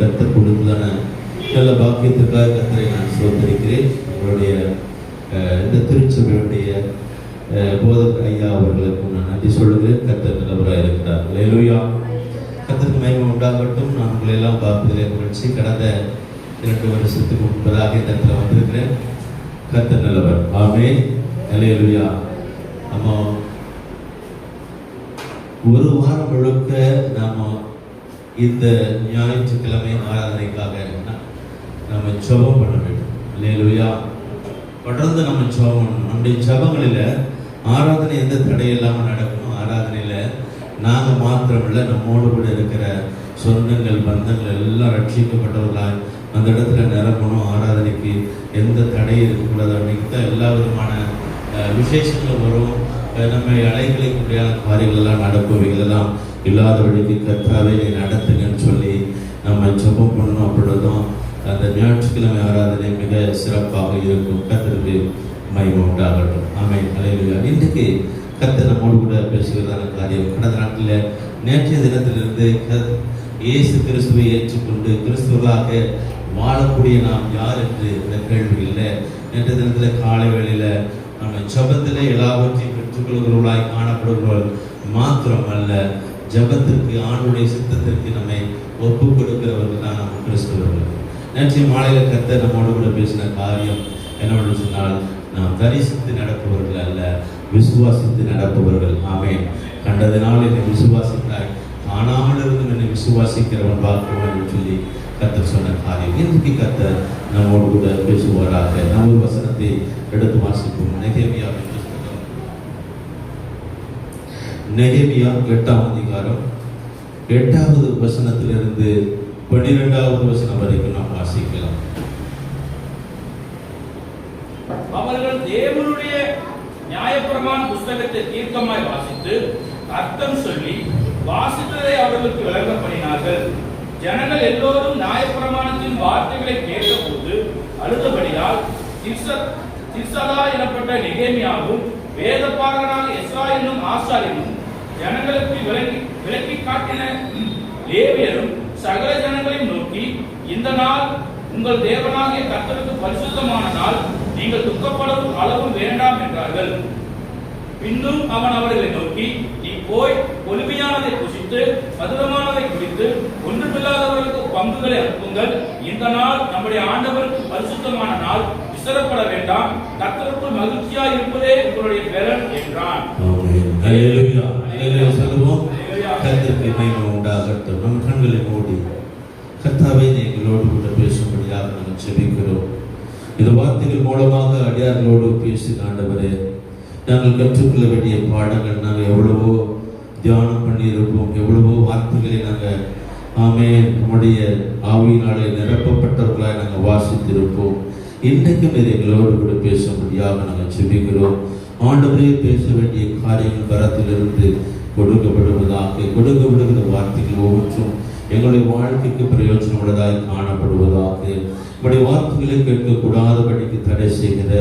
கர்த்தர் கொடுத்ததான நல்ல பாக்கியத்துக்காக கர்த்தரை நான் சோதரிக்கிறேன். உங்களுடைய இந்த திருச்சபையுடைய போதகர் ஐயா அவர்களுக்கும் நான் நன்றி சொல்லுகிறேன். கர்த்தர் நல்லவராக இருக்கிறார். அல்லேலூயா. கர்த்தருக்கு மகிமை உண்டாகட்டும். நான் உங்களை எல்லாம் பார்ப்பதிலே மகிழ்ச்சி. கடந்த 2 வருஷத்துக்கு முன்பதாக இந்த இடத்துல வந்திருக்கிறேன். கர்த்தர் நல்லவர். ஆமென். அல்லேலூயா. நம்ம ஒரு வாரம் முழுக்க நாம இந்த ஞாயிற்றுக்கிழமை ஆராதனைக்காக நம்ம ஜெபம் பண்ண வேண்டும். அல்லேலூயா. தொடர்ந்து நம்ம ஜெபம் பண்ணணும். நம்முடைய ஜெபங்களில் ஆராதனை எந்த தடையில்லாமல் நடக்கணும். ஆராதனையில் நாங்கள் மாத்திரமில்லை, நம்மோடு கூட இருக்கிற சொந்தங்கள் பந்தங்கள் எல்லாம் ரட்சிக்கப்பட்டவர்களாக அந்த இடத்துல நிரப்பணும். ஆராதனைக்கு எந்த தடை இருக்கக்கூடாது. அன்றைக்கு தான் எல்லா விதமான விசேஷங்களும் வரும். நம்ம அழைக்கக்கூடிய காரியங்கள் எல்லாம் நடப்பவைகளெல்லாம் இல்லாதபடிக்கு கர்த்தாவே நீ நடத்துங்கன்னு சொல்லி நம்ம ஜெபம் பண்ணணும். அப்பொழுதும் அந்த ஞாயிற்றுக்கிழமை ஆராதனை மிக சிறப்பாக இருக்கும். கர்த்தருக்கு மகிமை உண்டாகட்டும். ஆமென். அல்லேலூயா. இன்றைக்கு கர்த்தர் நம்மோடு கூட பேசுகிறதான காரியம், கடந்த நாட்டில் நேற்றைய தினத்திலிருந்து இயேசு கிறிஸ்துவை ஏற்றுக்கொண்டு கிறிஸ்துவர்களாக வாழக்கூடிய நாம் யார் என்று இந்த கேள்வி இல்லை. நேற்றைய தினத்தில் காலை வேளையில் நம்ம ஜெபத்தில் எல்லாவற்றையும் பெற்றுக்கொள்கிறவர்களாய் காணப்படுகிறவர்கள் மாத்திரம் அல்ல, ஜெபத்திற்கு ஆண்டுடைய சித்தத்திற்கு நம்மை ஒப்பு கொடுக்கிறவர்கள் தான் நம்ம கிறிஸ்தவர்கள். நேற்றைய மாலையில் கர்த்தர் நம்மோடு கூட பேசின காரியம் என்னவென்று சொன்னால், நாம் தரிசித்து நடப்பவர்கள் அல்ல, விசுவாசித்து நடப்பவர்கள். ஆமென். கண்டதினால் என்னை விசுவாசித்தாய், காணாமல் இருந்தும் என்னை விசுவாசிக்கிறவன் பார்க்கிறவன் என்று சொல்லி கர்த்தர் சொன்ன காரியம். இன்றைக்கு கர்த்தர் நம்மோடு கூட பேசுவாராக. நம்ம ஒரு வசனத்தை எடுத்து வாசிப்போம். நெகேமியாவின் புத்தகம், நெகேமியா 8ஆம் அதிகாரம் 8வது வசனத்திலிருந்து 12வது வசனம் வரைக்கும் நாம் வாசிக்கலாம். அவர்கள் தேவனுடைய நியாயப்பிரமாண புஸ்தகத்தை தீர்க்கமாய் வாசித்து அர்த்தம் சொல்லி வாசித்ததை அவர்களுக்கு விளங்க பண்ணினார்கள். ஜனங்கள் எல்லோரும் நியாயப்பிரமாணத்தின் வார்த்தைகளை கேட்டபோது அழுதபடியால் திர்சதா எனப்பட்ட நெகேமியாவும் வேதபாரகனான எஸ்ரா என்னும் ஆசாரியனும் ஜனங்களுக்கு விளக்கி காட்டின லேவியரும் சகல ஜனங்களையும் நோக்கி, இந்த நாள் உங்கள் தேவனாகிய கர்த்தருக்கு பரிசுத்தமான நாள், நீங்கள் துக்கப்படவும் அளவும் வேண்டாம் என்றார்கள். பின்னும் அவன் அவர்களை நோக்கி, நீ போய் கொழுமையானதை புசித்து மதுரமானதை குடித்து ஒன்றுமில்லாதவர்களுக்கு பங்குகளை அனுப்புங்கள். இந்த நாள் நம்முடைய ஆண்டவருக்கு பரிசுத்தமான நாள், விசரப்பட வேண்டாம். கர்த்தருக்குள் மகிழ்ச்சியாய் இருப்பதே உங்களுடைய பலன் என்றான். அல்லேலூயா. அல்லேலூயா சொல்லுவோம். கர்த்தருக்கு மகிமை உண்டாகட்டும். நம் கண்களை மூடி கர்த்தாவே எங்களோடு கூட பேசும்படியாக நாங்கள் ஜெபிக்கிறோம். இந்த வார்த்தைகள் மூலமாக அடியார்களோடு பேசி ஆண்டவரே, நாங்கள் கற்றுக்கொள்ள வேண்டிய பாடங்கள் நாங்கள் எவ்வளவோ தியானம் பண்ணியிருப்போம். எவ்வளவோ வார்த்தைகளை நாங்கள் நம்முடைய ஆவியினாலே நிரப்பப்பட்டவர்களாக நாங்கள் வாசித்திருப்போம். இன்றைக்கும் எங்களோடு கூட பேசும்படியாக நாங்கள் ஜெபிக்கிறோம். ஆண்டவரே, பேச வேண்டிய காரியங்கள் கரத்திலிருந்து கொடுக்கப்படுவதாக, கொடுக்கப்படுகிற வார்த்தைகள் ஒவ்வொன்றும் எங்களுடைய வாழ்க்கைக்கு பிரயோஜனம் உள்ளதாய் காணப்படுவதாக, நம்முடைய வார்த்தைகளை கேட்கக்கூடாதபடிக்கு தடை செய்கிற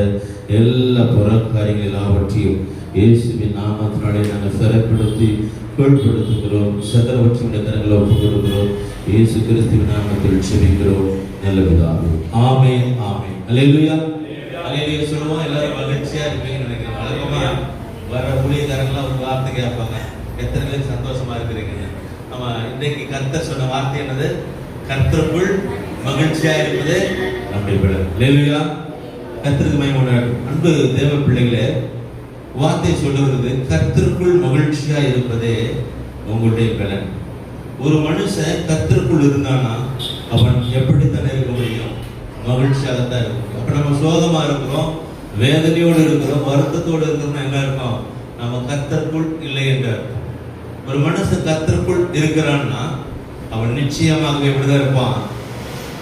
எல்லா புறக்காரியங்கள் எல்லாவற்றையும் இயேசுவின் நாமத்தினாலே நாங்கள் சிறைப்படுத்தி கீழ்ப்படுத்துகிறோம். சகலவற்றினுடைய கரங்களை ஒப்புக் கொடுக்கிறோம். இயேசு கிறிஸ்துவின் நாமத்தில் ஜெபிக்கிறோம் நல்ல பிதாவே. ஆமென். ஆமென். அல்லேலூயா. அல்லேலூயா சொல்லுவோம். எல்லாரும் மகிழ்ச்சியா இருப்பீங்கன்னு நினைக்கிறேன். வழக்கமா வர ஊழியக்காரங்களாம் ஒரு வார்த்தை கேட்பாங்க, எத்தனை பேர் சந்தோஷமா இருக்கிறீங்க? நம்ம இன்றைக்கு கர்த்தர் சொன்ன வார்த்தை என்னது? கர்த்தருக்குள் மகிழ்ச்சியா இருப்பது நம்முடைய பலன். அல்லேலூயா. கர்த்தருக்கு மகிமை உண்டாகட்டும். அன்பு தேவ பிள்ளைகளே, வார்த்தை சொல்லுகிறது கர்த்தருக்குள் மகிழ்ச்சியா இருப்பதே உங்களுடைய பலன். ஒரு மனுஷன் கர்த்தருக்குள் இருந்தானா அவன் எப்படித்தானே இருக்க முடியும்? மகிழ்ச்சியாகத்தான் இருக்கும். அப்ப நம்ம சோகமா இருக்கிறோம், வேதனையோடு இருக்கிறோம், வருத்தத்தோடு இருக்கிறோம், என்ன இருக்கும்? நம்ம கர்த்தருக்குள் இல்லை என்ற அர்த்தம். ஒரு மனுஷன் கர்த்தருக்குள் இருக்கிறான்னா அவன் நிச்சயமாக எப்படிதான் இருப்பான்?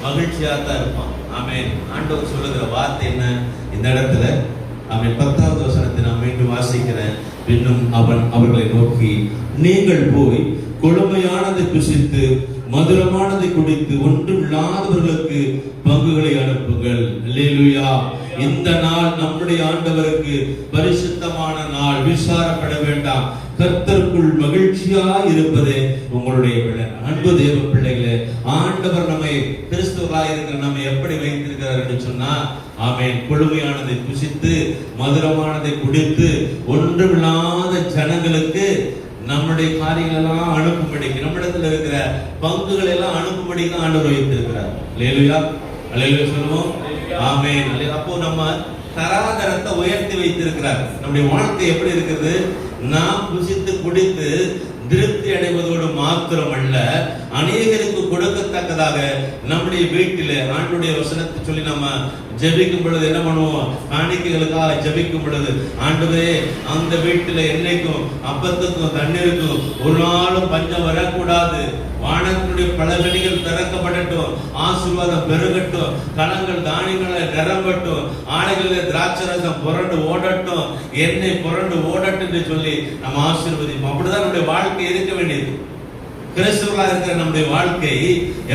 மகிழ்ச்சியாகத்தான் இருப்பான். ஆமென். ஆண்டவர் சொல்லுகிற வார்த்தை என்ன இந்த இடத்துல? அவன் 10வது வசனத்தை நான் மீண்டும் வாசிக்கிறேன். பின்னும் அவன் அவர்களை நோக்கி, நீங்கள் போய் கொழுமையானதை புசித்து மதுரமானதை குடித்து ஒன்றுமில்லாதவர்களுக்கு பங்குகளை அனுப்புங்கள். அல்லேலூயா. இந்த நாள் நம்முடைய ஆண்டவருக்கு பரிசுத்தமான நாள், விசாரப்பட வேண்டாம். கர்த்தருக்குள் மகிழ்ச்சியாய் இருப்பதே உங்களுடைய பலன். அன்பு தேவ பிள்ளைகளே, ஆண்டவர் நம்மை கிறிஸ்துவராய் இருக்கிற நம்மை எப்படி வைத்திருக்கிறார் என்று சொன்னா, ஆமென், கொழுமையானதை புசித்து மதுரமானதை குடித்து ஒன்றுமில்லாத ஜனங்களுக்கு நம்முடைய காரியங்கள் எல்லாம் அனுப்பும்படிக்கு, நம்மிடத்தில் இருக்கிற பங்குகள் எல்லாம் அனுப்பும்படிக்கு ஆண்டவர் வைத்திருக்கிறார். அல்லேலூயா, அல்லேலூயா சொல்லுவோம். ஆமென். அப்போ நம்ம தராதரத்தை உயர்த்தி வைத்திருக்கிறார். நம்முடைய வாழ்க்கை எப்படி இருக்கிறது? நாம் புசித்து குடித்து திருப்தி அடைவதோடு மாத்திரமல்ல, அநேகருக்கு கொடுக்கத்தக்கதாக நம்முடைய வீட்டில் ஆண்டுடைய வசனத்தை சொல்லி நம்ம ஜெபிக்கும் பொழுது என்ன பண்ணுவோம்? காணிக்கைகளுக்காக ஜெபிக்கும் பொழுது, ஆண்டவரே அந்த வீட்டில் என்னைக்கும் அப்பத்துக்கும் தண்ணீருக்கும் ஒரு நாளும் பஞ்சம் வரக்கூடாது, வானத்துடைய பலகணிகள் திறக்கப்படட்டும், ஆசீர்வாதம் பெருகட்டும், களங்கள் தானியங்களை நிரம்பட்டும், ஆலைகளில் திராட்சரசம் புரண்டு ஓடட்டும், எண்ணெய் புரண்டு ஓடட்டும் என்று சொல்லி நம்ம ஆசீர்வதிப்போம். அப்படிதான் நம்முடைய வாழ்க்கை இருக்க வேண்டியது. கிறிஸ்துவர்களாக இருக்கிற நம்முடைய வாழ்க்கை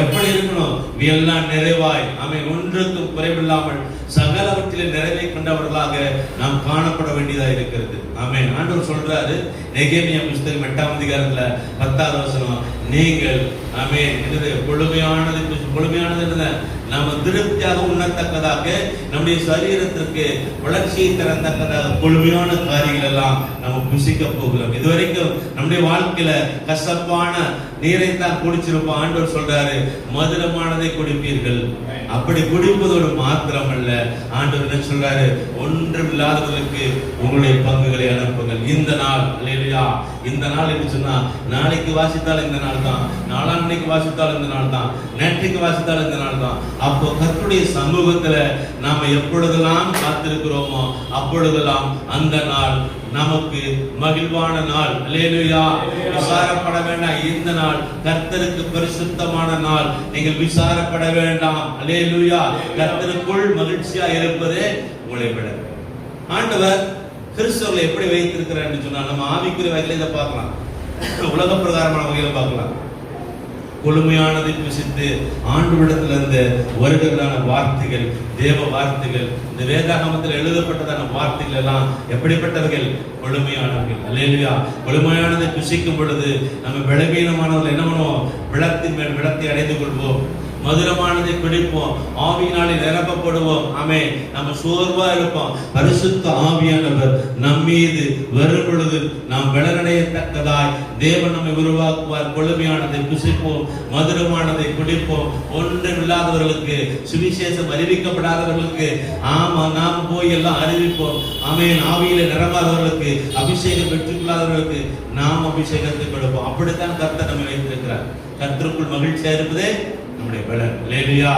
எப்படி இருக்கணும்? எல்லாம் நிறைவாய், ஆமென், ஒன்றுக்கும் குறைவில்லாமல் சகலவற்றிலே நிறைவை கொண்டவர்களாக நாம் காணப்பட வேண்டியதாக இருக்கிறது. ஆமென். ஆண்டவர் சொல்றாரு நெகேமியா புஸ்தகம் 8ஆம் அதிகாரத்துல 10வது வசனம், நீங்கள் ஆமென் என்னது கொழுமையானது என்ன? நாம திருப்தியாக உண்ணத்தக்கதாக, நம்முடைய சரீரத்திற்கு வளர்ச்சியை தரத்தக்கதாக கொழுமையான காரியங்கள் எல்லாம் நம்ம புசிக்க போகிறோம். இதுவரைக்கும் நம்முடைய வாழ்க்கையில கசப்பான நீரை தான் குடிச்சிருப்போம். ஆண்டவர் சொல்றாரு மதுரமானதை குடிப்பீர்கள். அப்படி குடிப்பதோடு மாத்திரமல்ல, ஆண்டவர் என்ன சொல்றாரு? ஒன்றும் இல்லாதவர்களுக்கு உங்களுடைய பங்குகளை அனுப்புங்கள். இந்த நாள், அல்லேலூயா, இந்த நாள் என்று சொன்னா நாளைக்கு வாசித்தால் இந்த நாள் தான், நாளான்னைக்கு வாசித்தால் இந்த நாள் தான், நேற்றைக்கு வாசித்தால் இந்த நாள் தான். அப்போ கர்த்தருடைய சமூகத்துல நாம எப்பொழுதெல்லாம் காத்திருக்கிறோமோ அப்பொழுதெல்லாம் அந்த நாள் நமக்கு மகிழ்வான நாள். அல்லேலூயா. விசாரப்பட வேண்டாம். இந்த நாள் கர்த்தருக்கு பரிசுத்தமான நாள். நீங்கள் விசாரப்பட வேண்டாம். அல்லேலூயா. கர்த்தருக்குள் மகிழ்ச்சியா இருப்பதே உங்களை விட. ஆண்டவர் கிறிஸ்துவர்களை எப்படி வைத்திருக்கிறார் என்று சொன்னா, நம்ம ஆவிக்குரிய வகையில இதை பார்க்கலாம், உலக பிரகாரமான வகையில பார்க்கலாம். கொழுமையானதை புசித்து ஆண்டவரிடத்தில் இருந்த வருகிறதான வார்த்தைகள், தேவ வார்த்தைகள், இந்த வேதாகமத்தில் எழுதப்பட்டதான வார்த்தைகள் எல்லாம் எப்படிப்பட்டவர்கள்? கொழுமையானவர்கள். அல்லேலூயா. கொழுமையானதை புசிக்கும் பொழுது நம்ம பலவீனமானவர்கள் என்ன பண்ணுவோம்? விளத்தின் மேல் விளத்தை அடைந்து கொள்வோம். மதுரமானதை பிடிப்போம், ஆவியினாலே நிரப்பப்படுவோம். ஆமே, நம்ம சோர்வா இருப்போம். பரிசுத்த ஆவியானவர் நம் மீது வரும் பொழுது நாம் பலனடையத்தக்கதாய் தேவன் நம்மை உருவாக்குவார். கொழுமையானதை புசிப்போம், மதுரமானதை குடிப்போம். ஒன்றும் இல்லாதவர்களுக்கு, சுவிசேஷம் அறிவிக்கப்படாதவர்களுக்கு ஆமா நாம் போய் எல்லாம் அறிவிப்போம். ஆமென். ஆவியில நிரம்பாதவர்களுக்கு, அபிஷேகம் பெற்றுக்கொள்ளாதவர்களுக்கு நாம் அபிஷேகத்தை கொடுப்போம். அப்படித்தான் கர்த்தர் நம்மை வைத்திருக்கிறார். கர்த்தருக்குள் மகிழ்ச்சியா இருப்பதே நம்முடைய பலன். அல்லேலூயா.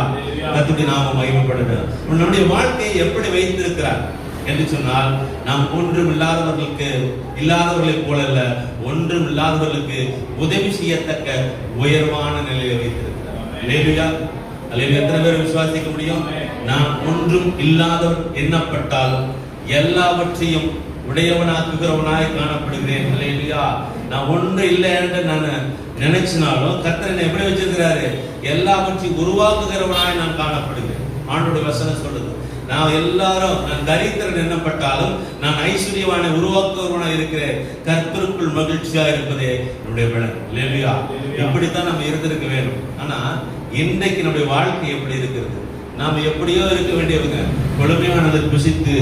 கர்த்தருடைய நாமம் மகிமைப்படட்டும். நம்முடைய வாழ்க்கையை எப்படி வைத்திருக்கிறார் என்று சொன்னால், நாம் ஒன்றும் இல்லாதவர்களைப் போல அல்ல, ஒன்றும் இல்லாதவர்களுக்கு உதவி செய்யத்தக்க உயர்வான நிலையை வைத்திருக்கிறார். அல்லேலூயா. அல்லேலூயா. எத்தனை பேர் விசுவாசிக்க முடியும்? நான் ஒன்றும் இல்லாதவர் எண்ணப்பட்டால் எல்லாவற்றையும் உடையவனாக்குகிறவனாய் காணப்படுகிறேன். அல்லேலூயா. நான் ஒன்று இல்லை என்று நான் நினைச்சினாலும் கர்த்தர் என்னை எப்படி வச்சிருக்கிறாரு? எல்லாவற்றையும் உருவாக்குகிறவனாய் நான் காணப்படுகிறேன். ஆண்டோட வசனம் சொல்லுது, நான் தரித்திரன் எண்ணப்பட்டாலும் நான் ஐஸ்வர்யவானை உருவாக்குகிறவனாய் இருக்கிறேன். கர்த்தருக்குள் மகிழ்ச்சியா இருப்பதே என்னுடைய பலன். அல்லேலூயா. இப்படித்தான் நம்ம இருந்திருக்க வேண்டும். ஆனா இன்றைக்கு நம்முடைய வாழ்க்கை எப்படி இருக்கிறது? நாம் எப்படியோ இருக்க வேண்டியவங்க. கொழுமையானதை புசித்து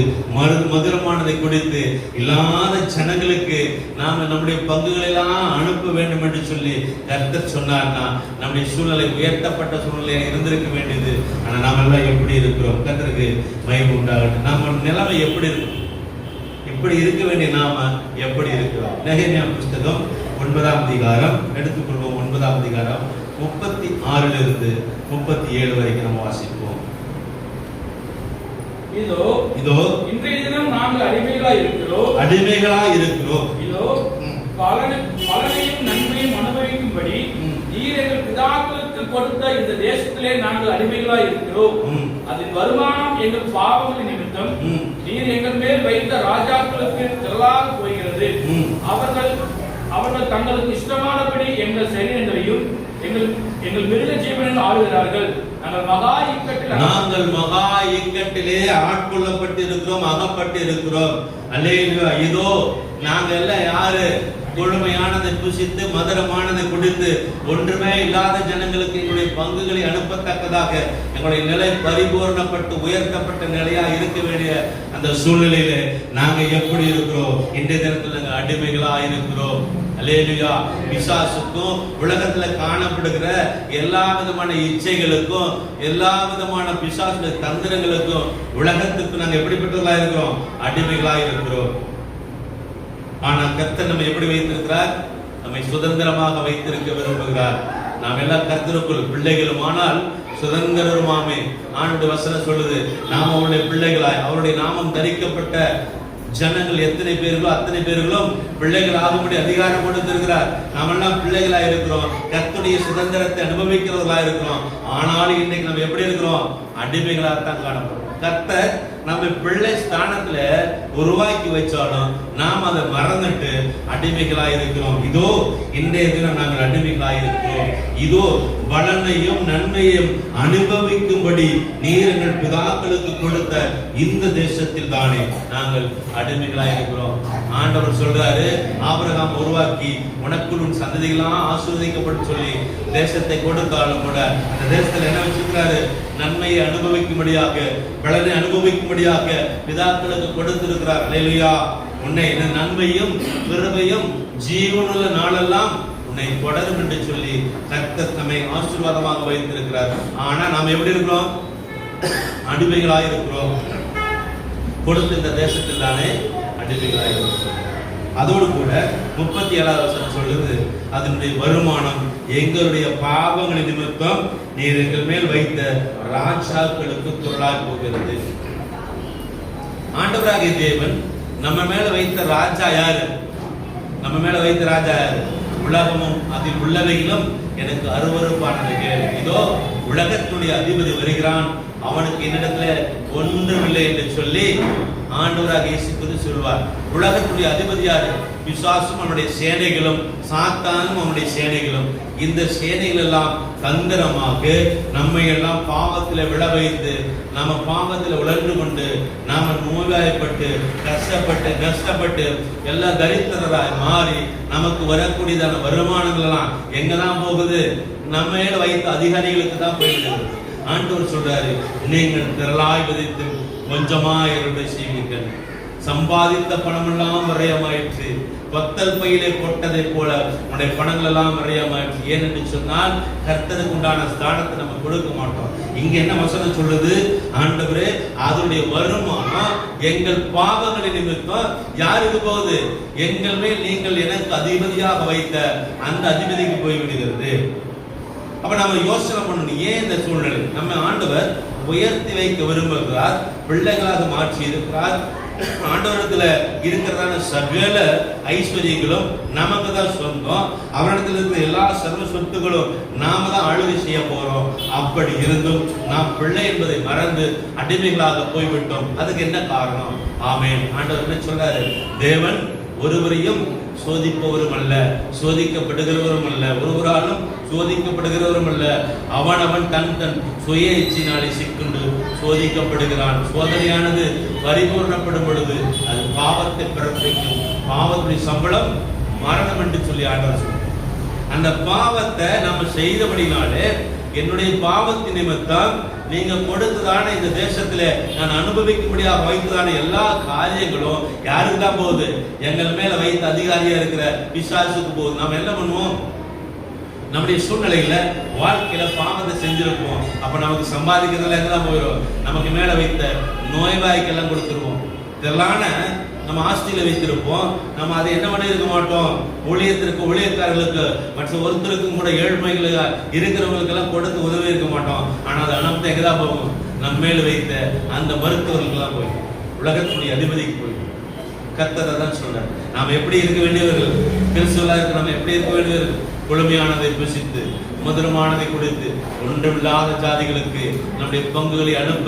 மதுரமானதை குடித்து இல்லாத ஜனங்களுக்கு நாம் நம்முடைய பங்குகளை எல்லாம் அனுப்ப வேண்டும் என்று சொல்லி கர்த்தர் சொன்னார்னா, நம்முடைய சூழ்நிலை உயர்த்தப்பட்ட சூழ்நிலையாக இருந்திருக்க வேண்டியது. ஆனா நாம் எல்லாம் எப்படி இருக்கிறோம்? கர்த்தருக்கு மகிமை உண்டாகட்டும். நம்ம நிலைமை எப்படி இருக்கும்? இப்படி இருக்க வேண்டிய நாம எப்படி இருக்கிறோம்? நெகேமியா புஸ்தகம் 9ஆம் அதிகாரம் எடுத்துக்கொள்வோம். 9ஆம் அதிகாரம் 36 37 வரைக்கும் நம்ம வாசிப்போம். இதோ இன்றைய தினம் நாங்கள் அடிமைகளாய் இருக்கிறோம். இதோ பலனையும் நன்மையும் அனுபவிக்கும்படி நீர் எங்கள் பிதாக்களுக்கு கொடுத்த இந்த தேசத்திலே நாங்கள் அடிமைகளாய் இருக்கிறோம். அதன் வருமானம் எங்கள் பாவங்களின் நிமித்தம் நீர் எங்கள் மேல் வைத்த ராஜாக்களுக்கு திரளாக போகிறது. அவர்கள் தங்களுக்கு இஷ்டமானபடி எங்கள் சரீரங்களையும் எங்கள் மிருக ஜீவனையும் ஆளுகிறார்கள். நாங்கள் மகா இக்கட்டிலே ஆட்கொள்ளப்பட்டு இருக்கிறோம், அகப்பட்டு இருக்கிறோம். அல்லேலூயா. இதோ நாங்க எல்லாம் யாரு? கொழுமையானதை புசித்து மதுரமானதை குடித்து ஒன்றுமே இல்லாத ஜனங்களுக்கு எங்களுடைய பங்குகளை அனுப்பத்தக்கதாக எங்களுடைய நிலை பரிபூர்ணப்பட்டு உயர்த்தப்பட்ட நிலையா இருக்க வேண்டிய அந்த சூழ்நிலையில நாங்க எப்படி இருக்கிறோம்? இன்றைய தினத்தில் நாங்க அடிமைகளா இருக்கிறோம். அல்லேலூயா. பிசாசுக்கும் உலகத்துல காணப்படுகிற எல்லா விதமான இச்சைகளுக்கும் எல்லா விதமான பிசாசுடைய தந்திரங்களுக்கும் உலகத்துக்கு நாங்க எப்படிப்பட்டவர்களா இருக்கிறோம்? அடிமைகளா இருக்கிறோம். ஆனா கர்த்தர் நம்ம எப்படி வைத்திருக்கிறார்? நம்மை சுதந்திரமாக வைத்திருக்க விரும்புகிறார். நாம் எல்லாம் கர்த்தருக்குள் பிள்ளைகளும் ஆனால் சுதந்திரமாமே. ஆண்டவருடைய வசனம் சொல்லுது, நாம் அவருடைய பிள்ளைகளாய் அவருடைய நாமம் தரிக்கப்பட்ட ஜனங்கள் எத்தனை பேர்களோ அத்தனை பேர்களும் பிள்ளைகள் ஆகும்படி அதிகாரம் கொடுத்திருக்கிறார். நாம் எல்லாம் பிள்ளைகளா இருக்கிறோம். கர்த்தருடைய சுதந்திரத்தை அனுபவிக்கிறவர்களா இருக்கிறோம். ஆனாலும் இன்னைக்கு நம்ம எப்படி இருக்கிறோம்? அடிமைகளாகத்தான் காணப்படும். கர்த்தர் நம்ம பிள்ளை ஸ்தானத்துல உருவாக்கி வச்சாலும் நாம் அதை மறந்துட்டு அடிமைகளா இருக்கிறோம். இதோ இன்றைய தினம் நாங்கள் அடிமைகளா இருக்கிறோம். இதோ பலனையும் நன்மையும் அனுபவிக்கும்படி நீர் எங்கள் பிதாக்களுக்கு கொடுத்த இந்த தேசத்தில் தானே நாங்கள் அடிமைகளா இருக்கிறோம். ஆண்டவர் சொல்றாரு, ஆபிரகாம் உருவாக்கி உனக்குள் உன் சந்ததிகளாம் ஆசீர்வதிக்கப்பட்டு சொல்லி தேசத்தை கொடுத்தாலும் கூட அந்த தேசத்துல என்ன வச்சிருக்கிறாரு? நன்மையை அனுபவிக்கும்படியாக பலனை அனுபவிக்கும்படியாக பிதாக்களுக்கு கொடுத்திருக்கிறார். அல்லேலூயா. உன்னை நன்மையும் கிருபையும் ஜீவனுள்ள நாளெல்லாம் உன்னை தொடரும் என்று சொல்லி கர்த்தர் நம்மை ஆசீர்வாதமாக வைத்திருக்கிறார். ஆனா நாம் எப்படி இருக்கிறோம்? அடிமைகளாக இருக்கிறோம். கொடுத்த இந்த தேசத்தில் தானே அடிமைகளாக இருக்கிறோம். அதோடு கூட 37வது வசனம் சொல்லுது, அதனுடைய வருமானம் எங்களுடைய பாவங்களின் நிமித்தம் நீர் எங்கள் மேல் வைத்த ராஜாக்களுக்கு தொழிலாக போகிறது. ஆண்டவராகிய தேவன் நம்ம மேல வைத்த ராஜா யாரு? நம்ம மேல வைத்த ராஜா யாரு? உலகமும் அதில் உள்ளவைகளும் எனக்கு அருவருப்பானவைகள். இதோ உலகத்துடைய அதிபதி வருகிறான், அவனுக்கு என்னிடத்துல ஒன்றுமில்லை என்று சொல்லி ஆண்டவராக இயேசு கிறிஸ்து சொல்வார். உலகத்துடைய அதிபதி யாரு? பிசாசும் அவனுடைய சேனைகளும் சாத்தானும் அவனுடைய சேனைகளும். இந்த சேனைகள் எல்லாம் தந்திரமாக நம்மை எல்லாம் பாவத்துல விழ வைத்து நாம பாவத்துல உழன்று கொண்டு நாம நோய்வாய்ப்பட்டு கஷ்டப்பட்டு நஷ்டப்பட்டு எல்லாம் தரித்திரராய் மாறி நமக்கு வரக்கூடியதான வருமானங்கள் எல்லாம் எங்கதான் போகுது? நம்ம மேல வைத்த அதிகாரிகளுக்கு தான் போயிடுது. ஆண்டவர் சொல்றாரு, நீங்கள் திரளாய் விதைத்து கொஞ்சமாய் அறுவடை செய்வீர்கள். சம்பாதித்த பணம் எல்லாம் விரயமாயிற்று, பத்தல் பையிலே போட்டதை போல உன்னுடைய பணங்கள் எல்லாம் விரயமாயிற்று. ஏனென்று சொன்னால் கர்த்தருக்கு உண்டான ஸ்தானத்தை நம்ம கொடுக்க மாட்டோம். இங்க என்ன வசனம் சொல்லுது? ஆண்டவரே, அதனுடைய வருமானம் எங்கள் பாவங்களின் நிமித்தம் யாருக்கு போகுது? எங்கள் மேல் நீங்கள் எனக்கு அதிபதியாக வைத்த அந்த அதிபதிக்கு போய்விடுகிறது. அப்ப நம்ம யோசனை பண்ணணும், ஏன் இந்த சூழ்நிலை? நம்ம ஆண்டவர் உயர்த்தி வைக்க விரும்புகிறார், பிள்ளைகளாக மாற்றி இருக்கிறார். ஆண்டவரிடத்துல இருக்கிறதான சகல ஐஸ்வர்யங்களும் நமக்கு தான் சொந்தம். அவரிடத்தில் இருக்கிற எல்லா சர்வ சொத்துகளும் நாம தான் ஆளுகை செய்ய போறோம். அப்படி இருந்தும் நாம் பிள்ளை என்பதை மறந்து அடிமைகளாக போய்விட்டோம். அதுக்கு என்ன காரணம்? ஆமென். ஆண்டவர் என்ன சொல்றாரு? தேவன் ஒருவரையும் சோதிப்பவரும் அல்ல, சோதிக்கப்படுகிறவரும் அல்ல, ஒருவராலும் சோதிக்கப்படுகிறவரும் அல்ல. அவன் தன் சுய இச்சினாலே சிக்குண்டு சோதிக்கப்படுகிறான். சோதனையானது பரிபூர்ணப்படும் பொழுது அது பாவத்தை பிறப்பிக்கும். பாவத்துடைய சம்பளம் மரணம் என்று சொல்லி ஆண்டவர் சொல்றார். அந்த பாவத்தை நம்ம செய்தபடினாலே என்னுடைய பாவத்தின் நிமித்தம் நீங்க கொடுத்ததான இந்த தேசத்துல நான் அனுபவிக்கும்படியாக வைத்ததான எல்லா காரியங்களும் யாருக்கு தான் போகுது? எங்கள் மேல வைத்த அதிகாரியா இருக்கிற பிசாசுக்கு போகுது. நாம என்ன பண்ணுவோம்? நம்முடைய சூழ்நிலையில வாழ்க்கையில பாவத்தை செஞ்சிருப்போம். அப்ப நமக்கு சம்பாதிக்கிறதுல எங்கதான் போயிடும்? நமக்கு மேல வைத்த நோய்வாய்க்கெல்லாம் கொடுத்துருவோம். இதெல்லாம் நம்ம ஆஸ்தியில வைத்திருப்போம். நம்ம அதை என்ன பண்ணி இருக்க மாட்டோம்? ஊழியத்திற்கு ஊழியக்காரர்களுக்கு மற்ற ஒருத்தருக்கும் கூட ஏழ்மைகள் இருக்கிறவங்களுக்கு எல்லாம் கொடுத்து உதவி இருக்க மாட்டோம். ஆனா அது அனுப்பத்தை எங்கதான் போகும்? நம்ம மேல வைத்த அந்த மருத்துவர்களுக்கு எல்லாம் போய் உலகத்துடைய அதிபதிக்கு போய் கர்த்தர் தான் சொல்றார். நாம் எப்படி இருக்க வேண்டியவர்கள்? கிறிஸ்துவா இருக்க நம்ம எப்படி இருக்க வேண்டியவர்கள்? கொழுமையானதை புசித்து மதுரமானதை கொடுத்து ஒன்றுமில்லாத ஜாதிகளுக்கு நம்முடைய பங்குகளை அனுப்ப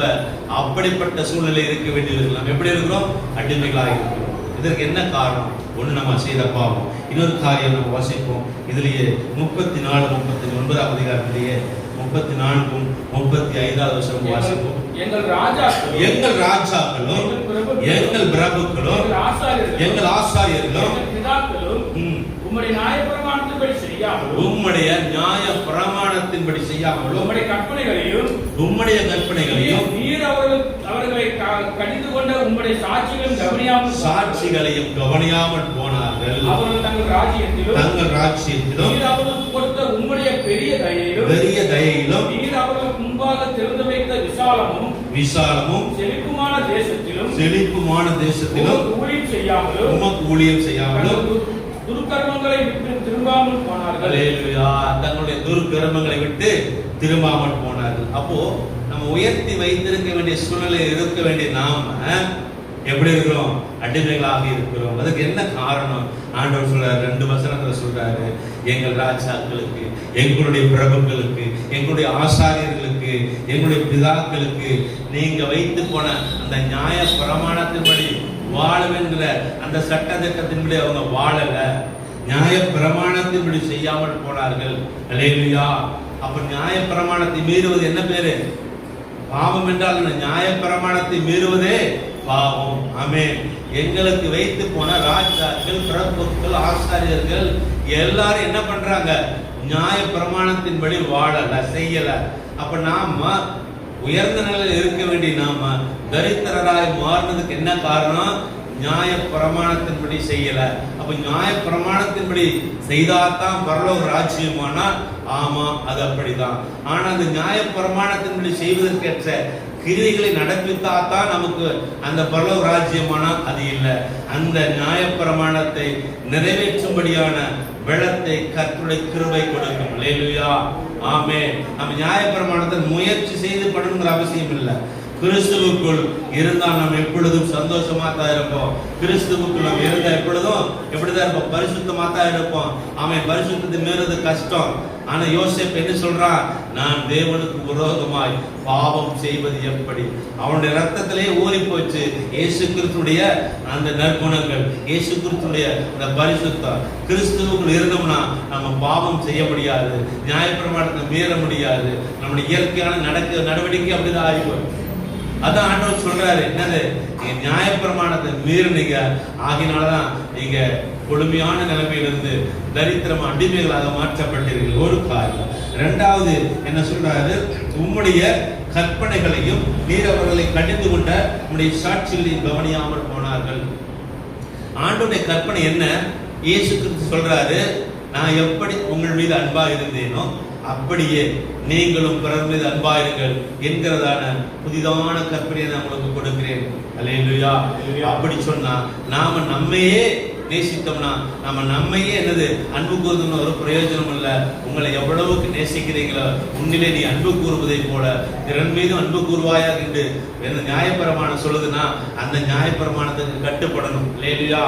அப்படிப்பட்ட சூழ்நிலை இருக்க வேண்டியவர்கள். நாம் எப்படி இருக்கிறோம்? அடிமைகளாக இருக்கிறோம். இதற்கு என்ன காரணம்? ஒன்று நம்ம செய்த பாவம். இன்னொரு காரியம் நம்ம வாசிப்போம். இதுலயே 34, 39 அதிகாரத்திலேயே 34, 35 வருஷம் வாசிப்போம். எங்கள் ராஜாக்களும் எங்கள் பிரபுக்களும் எங்கள் ஆசாரியர்களும் உம்முடைய நியாயப்பிரமாணத்தின்படி செய்யாமலும் உம்முடைய நியாய பிரமாணத்தின்படி செய்யாமலும் உம்முடைய கற்பனைகளையும் நீர் அவர்களை கடிந்து கொண்ட உம்முடைய சாட்சிகளையும் கவனியாமல் போனார்கள். அவர்கள் தங்கள் ராஜ்யத்திலும் நீர் அவர்களுக்கு கொடுத்த உம்முடைய பெரிய தயையிலும் நீர் அவர்களுக்கு முன்பாக திறந்து வைத்த விசாலமும் செழிப்புமான தேசத்திலும் உமக்கு ஊழியம் செய்யாமலும் துர்க்கர்மங்களை விட்டு திரும்பாமல் போனார்கள். தங்களுடைய துர்க்கர்மங்களை விட்டு திரும்பாமல் போனார்கள். அப்போ நம்ம உயர்த்தி வைத்திருக்க வேண்டிய சூழ்நிலை இருக்க வேண்டிய நாம எப்படி இருக்கிறோம்? அடிமைகளாக இருக்கிறோம். அதுக்கு என்ன காரணம்? ஆண்டவர் சொல்றாரு, 2 வசனத்துல சொல்றாரு, எங்கள் ராஜாக்களுக்கு, எங்களுடைய பிரபுக்களுக்கு, எங்களுடைய ஆசாரியர்களுக்கு, எங்களுடைய பிதாக்களுக்கு நீங்க வைத்து போன அந்த நியாய பிரமாணத்தின்படி வாழவென்ற அந்த சட்ட திட்டத்தின்படி அவங்க வாழல, நியாய பிரமாணத்தின்படி செய்யாமல் போனார்கள். அல்லேலூயா. அப்ப நியாய பிரமாணத்தை மீறுவது என்ன பேரு? பாவம் என்றால் நியாய பிரமாணத்தை மீறுவதே பாவம். ஆமென். எங்களுக்கு வைத்து போன ராஜாக்கள், பிரபுக்கள், ஆசாரியர்கள் எல்லாரும் என்ன பண்றாங்க? நியாய பிரமாணத்தின்படி வாழல, செய்யல. அப்ப நாம உயர்ந்த நிலையில் இருக்க வேண்டிய நாம தரித்திரராய் மாறினதுக்கு என்ன காரணம்? நியாய பிரமாணத்தின்படி செய்யல. அப்ப நியாய பிரமாணத்தின்படி செய்தாதான் பரலோக ராஜ்யமானா? ஆமா, அது அப்படிதான். ஆனா அந்த நியாய பிரமாணத்தின்படி செய்வதற்கேற்ற கிரியைகளை நடப்பித்தாதான் நமக்கு அந்த பரலோக ராஜ்யமானா? அது இல்லை. அந்த நியாய பிரமாணத்தை நிறைவேற்றும்படியான பலத்தை கர்த்தருடைய கிருபை கொடுக்கும். அல்லேலூயா. ஆமென். நம்ம நியாய பிரமாணத்தை முயற்சி செய்து பண்ணணுங்கிற அவசியம் இல்லை. கிறிஸ்துவுக்குள் இருந்தால் நாம் எப்பொழுதும் சந்தோஷமா தான் இருப்போம். கிறிஸ்துவுக்குள் நம்ம இருந்தா எப்பொழுதும் எப்படிதான் இருப்போம்? பரிசுத்தமா தான் இருப்போம். அவன் பரிசுத்தத்தை மீறது கஷ்டம். ஆனா யோசேப்பு என்ன சொல்றான்? நான் தேவனுக்கு விரோதமாய் பாவம் செய்வது எப்படி? அவனுடைய ரத்தத்திலே ஊறி போச்சு இயேசு கிறிஸ்துடைய அந்த நற்குணங்கள், இயேசு கிறிஸ்துடைய அந்த பரிசுத்தம். கிறிஸ்துவுக்குள் இருந்தோம்னா நம்ம பாவம் செய்ய முடியாது, நியாயப்பிரமாணத்தை மீற முடியாது. நம்முடைய இயற்கையான நடவடிக்கை அப்படிதான் ஆகிப்போம். அதான் ஆண்டவர் சொல்றாரு, என்னது? நீங்க நியாயப்பிரமாணத்தை மீறினீங்க, ஆகினாலதான் நீங்க கொடுமையான நிலைமையிலிருந்து தரித்திரம் அடிமைகளாக மாற்றப்பட்டீர்கள். ஒரு காரியம். 2வது என்ன சொல்றாரு? உம்முடைய கற்பனைகளையும் நீர் அவர்களை கடிந்து கொண்ட உம்முடைய சாட்சிகளையும் கவனியாமல் போனார்கள். ஆண்டவருடைய கற்பனை என்ன? இயேசு கிறிஸ்து சொல்றாரு, நான் எப்படி உங்கள் மீது அன்பா இருந்தேனோ அப்படியே நீங்களும் பிறர் மீது அன்பாயிருங்கள் என்கிறதான புதிதான கற்பனையை நான் உங்களுக்கு கொடுக்கிறேன். அல்லேலூயா. அப்படி சொன்னா நாம நம்மையே நேசித்தோம்னா நம்ம நம்மையே என்னது அன்பு கூறுதுன்னு ஒரு பிரயோஜனம் இல்லை. உங்களை எவ்வளவுக்கு நேசிக்கிறீங்களோ உன்னிலே நீ அன்பு கூறுவதை போல பிறன் மீது அன்பு கூறுவாயாக என்று என்ன நியாயப்பிரமாணம் சொல்லுதுன்னா அந்த நியாயப்பிரமாணத்துக்கு கட்டுப்படணும். அல்லேலூயா.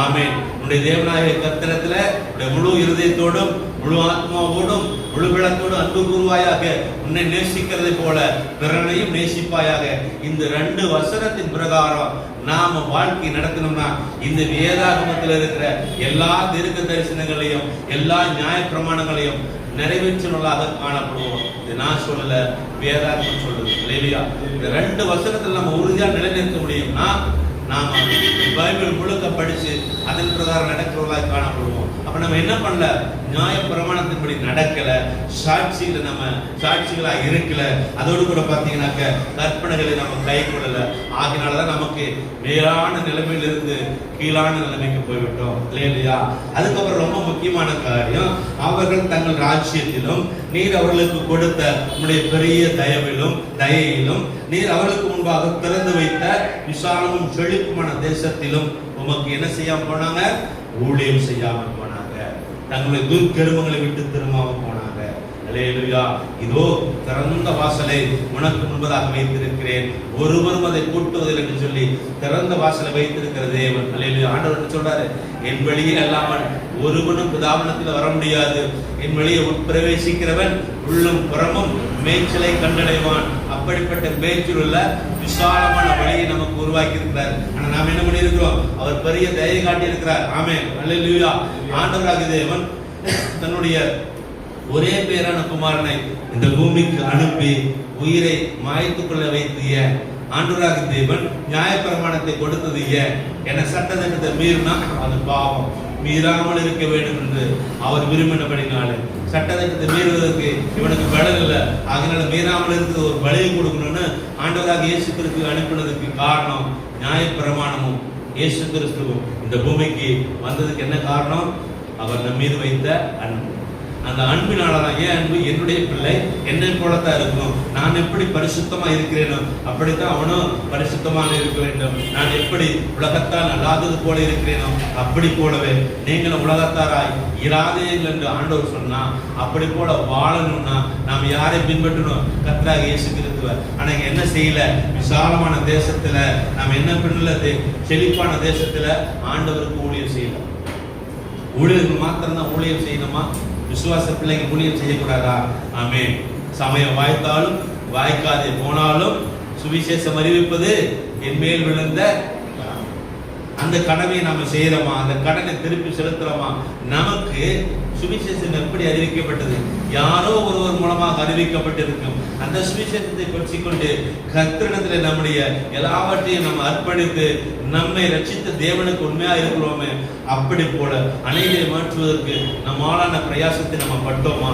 ஆமென். உன்னுடைய தேவனாகிய கர்த்தரிடத்துல உன்னுடைய முழு இருதயத்தோடும் முழு ஆத்மாவோடும் முழு விளக்கோடு அன்பு கூறுவாயாக, உன்னை நேசிக்கிறதை போல பிறனையும் நேசிப்பாயாக. இந்த 2 வசனத்தின் பிரகாரம் நாம வாழ்க்கை நடத்தணும்னா இந்த வேதாகமத்தில் இருக்கிற எல்லா தீர்க்க தரிசனங்களையும் எல்லா நியாய பிரமாணங்களையும் நிறைவேற்றினதாக காணப்படுவோம். இது நான் சொல்லல, வேதாகமம் சொல்லுது. இல்லையா? இந்த 2 வசனத்தில் நம்ம உறுதியா நிலைநிறுத்த முடியும்னா நாம பைபிள் முழுக்க படிச்சு அதன் பிரகாரம் நடக்கிறவர்களாக காணப்படுவோம். அப்ப நம்ம என்ன பண்ணல? நியாய பிரமாணத்தின்படி நடக்கல, சாட்சிகளா இருக்கல. அதோடு கூட பாத்தீங்கன்னாக்க கற்பனைகளை நம்ம கை கொள்ளல. ஆகினாலதான் நமக்கு மேலான நிலைமையிலிருந்து கீழான நிலைமைக்கு போய்விட்டோம். இல்லையா? அதுக்கப்புறம் ரொம்ப முக்கியமான காரியம், அவர்கள் தங்கள் ராஜ்யத்திலும் நீர் அவர்களுக்கு கொடுத்த உங்களுடைய பெரிய தயையிலும் நீர் அவர்களுக்கு முன்பாக திறந்து வைத்த விசாலமும் செழிப்புமான தேசத்திலும் உமக்கு என்ன செய்யாம போனாங்க? ஊழியம் செய்யாமல் போனாங்க. தங்களுடைய துர்க்கருமங்களை விட்டு திரும்பாம போனாங்க. அல்லேலூயா. இதோ திறந்த வாசலை உனக்கு முன்பதாக வைத்திருக்கிறேன், ஒருவரும் அதை கூட்டுவதில்லை என்று சொல்லி திறந்த வாசலை வைத்திருக்கிற தேவன். அல்லேலூயா. ஆண்டவர் சொல்றாரு, என் வெளியே அல்லாமல் ஒருவனும் பிதாவினத்தில் வர முடியாது. என் வெளியே உட்பிரவேசிக்கிறவன் உள்ளும் புறமும் மேய்ச்சலை கண்டடைவான். அப்படிப்பட்ட மேய்ச்சல் உள்ள விசாலமான வழியை நமக்கு உருவாக்கி இருக்கிறார். ஆனா நாம் என்ன பண்ணி இருக்கிறோம்? அவர் பெரிய தயை காட்டி இருக்கிறார். ஆமென். அல்லேலூயா. ஆண்டவராகிய தேவன் தன்னுடைய ஒரே பேரான குமாரனை இந்த பூமிக்கு அனுப்பி உயிரை மாய்த்துக் கொள்ள வைத்திய ஆண்டவராகிய தேவன் நியாயப்பிரமாணத்தை கொடுத்தது ஏன்? என சட்டத்திட்டத்தை மீறினா அது பாவம். மீறாமல் இருக்க வேண்டும் என்று அவர் விரும்பினபடினாலே சட்டத்திட்டத்தை மீறுவதற்கு இவனுக்கு பலன் இல்லை, அதனால மீறாமல் இருக்கிறது ஒரு பலியை கொடுக்கணும்னு ஆண்டவராக இயேசு கிறிஸ்து அனுப்பினதுக்கு காரணம் நியாயப்பிரமாணமும் இயேசு கிறிஸ்துவும் இந்த பூமிக்கு வந்ததுக்கு என்ன காரணம்? அவர் நம் மீது வைத்த அன்பு. அந்த அன்பினாலதான். ஏன் அன்பு? என்னுடைய பிள்ளை என்னை போலத்தான் இருக்கணும். நான் எப்படி பரிசுத்தமா இருக்கிறேனோ அப்படித்தான் அவனும் பரிசுத்தமாக இருக்க வேண்டும். நான் எப்படி உலகத்தால் அல்லாதது போல இருக்கிறேனோ அப்படி போலவே நீங்களும் உலகத்தாராய் இராதீர்கள் என்று ஆண்டவர் சொன்னா, அப்படி போல வாழணும்னா நாம் யாரை பின்பற்றணும்? கர்த்தராகிய இயேசு கிறிஸ்துவை. ஆனா என்ன செய்யல? விசாலமான தேசத்துல நாம் என்ன பண்ணல? செழிப்பான தேசத்துல ஆண்டவருக்கு ஊழியம் செய்யல. ஊழியர்கள் மாத்திரம்தான் ஊழியம் செய்யணுமா? விசுவாச பிள்ளைங்க ஊழியம் செய்யக்கூடாதா? ஆமென். சமயம் வாய்த்தாலும் வாய்க்காதே போனாலும் சுவிசேஷம் அறிவிப்பது என் மேல் விழுந்த அந்த கடமையை நாம செய்யறோமா? அந்த கடனை திருப்பி செலுத்துறோமா? நமக்கு சுவிசேஷம் எப்படி அறிவிக்கப்பட்டது? யாரோ ஒருவர் மூலமாக அறிவிக்கப்பட்டிருக்கும். அந்த சுவிசேஷத்தை பற்றிக்கொண்டு கர்த்தரிடத்தில் நம்முடைய எல்லாவற்றையும் நம்ம அர்ப்பணித்து நம்மை ரட்சித்த தேவனுக்கு உண்மையா இருக்கிறோமே, அப்படி போல அநேகரை மாற்றுவதற்கு நம்மாலான பிரயாசத்தை நம்ம பட்டோமா?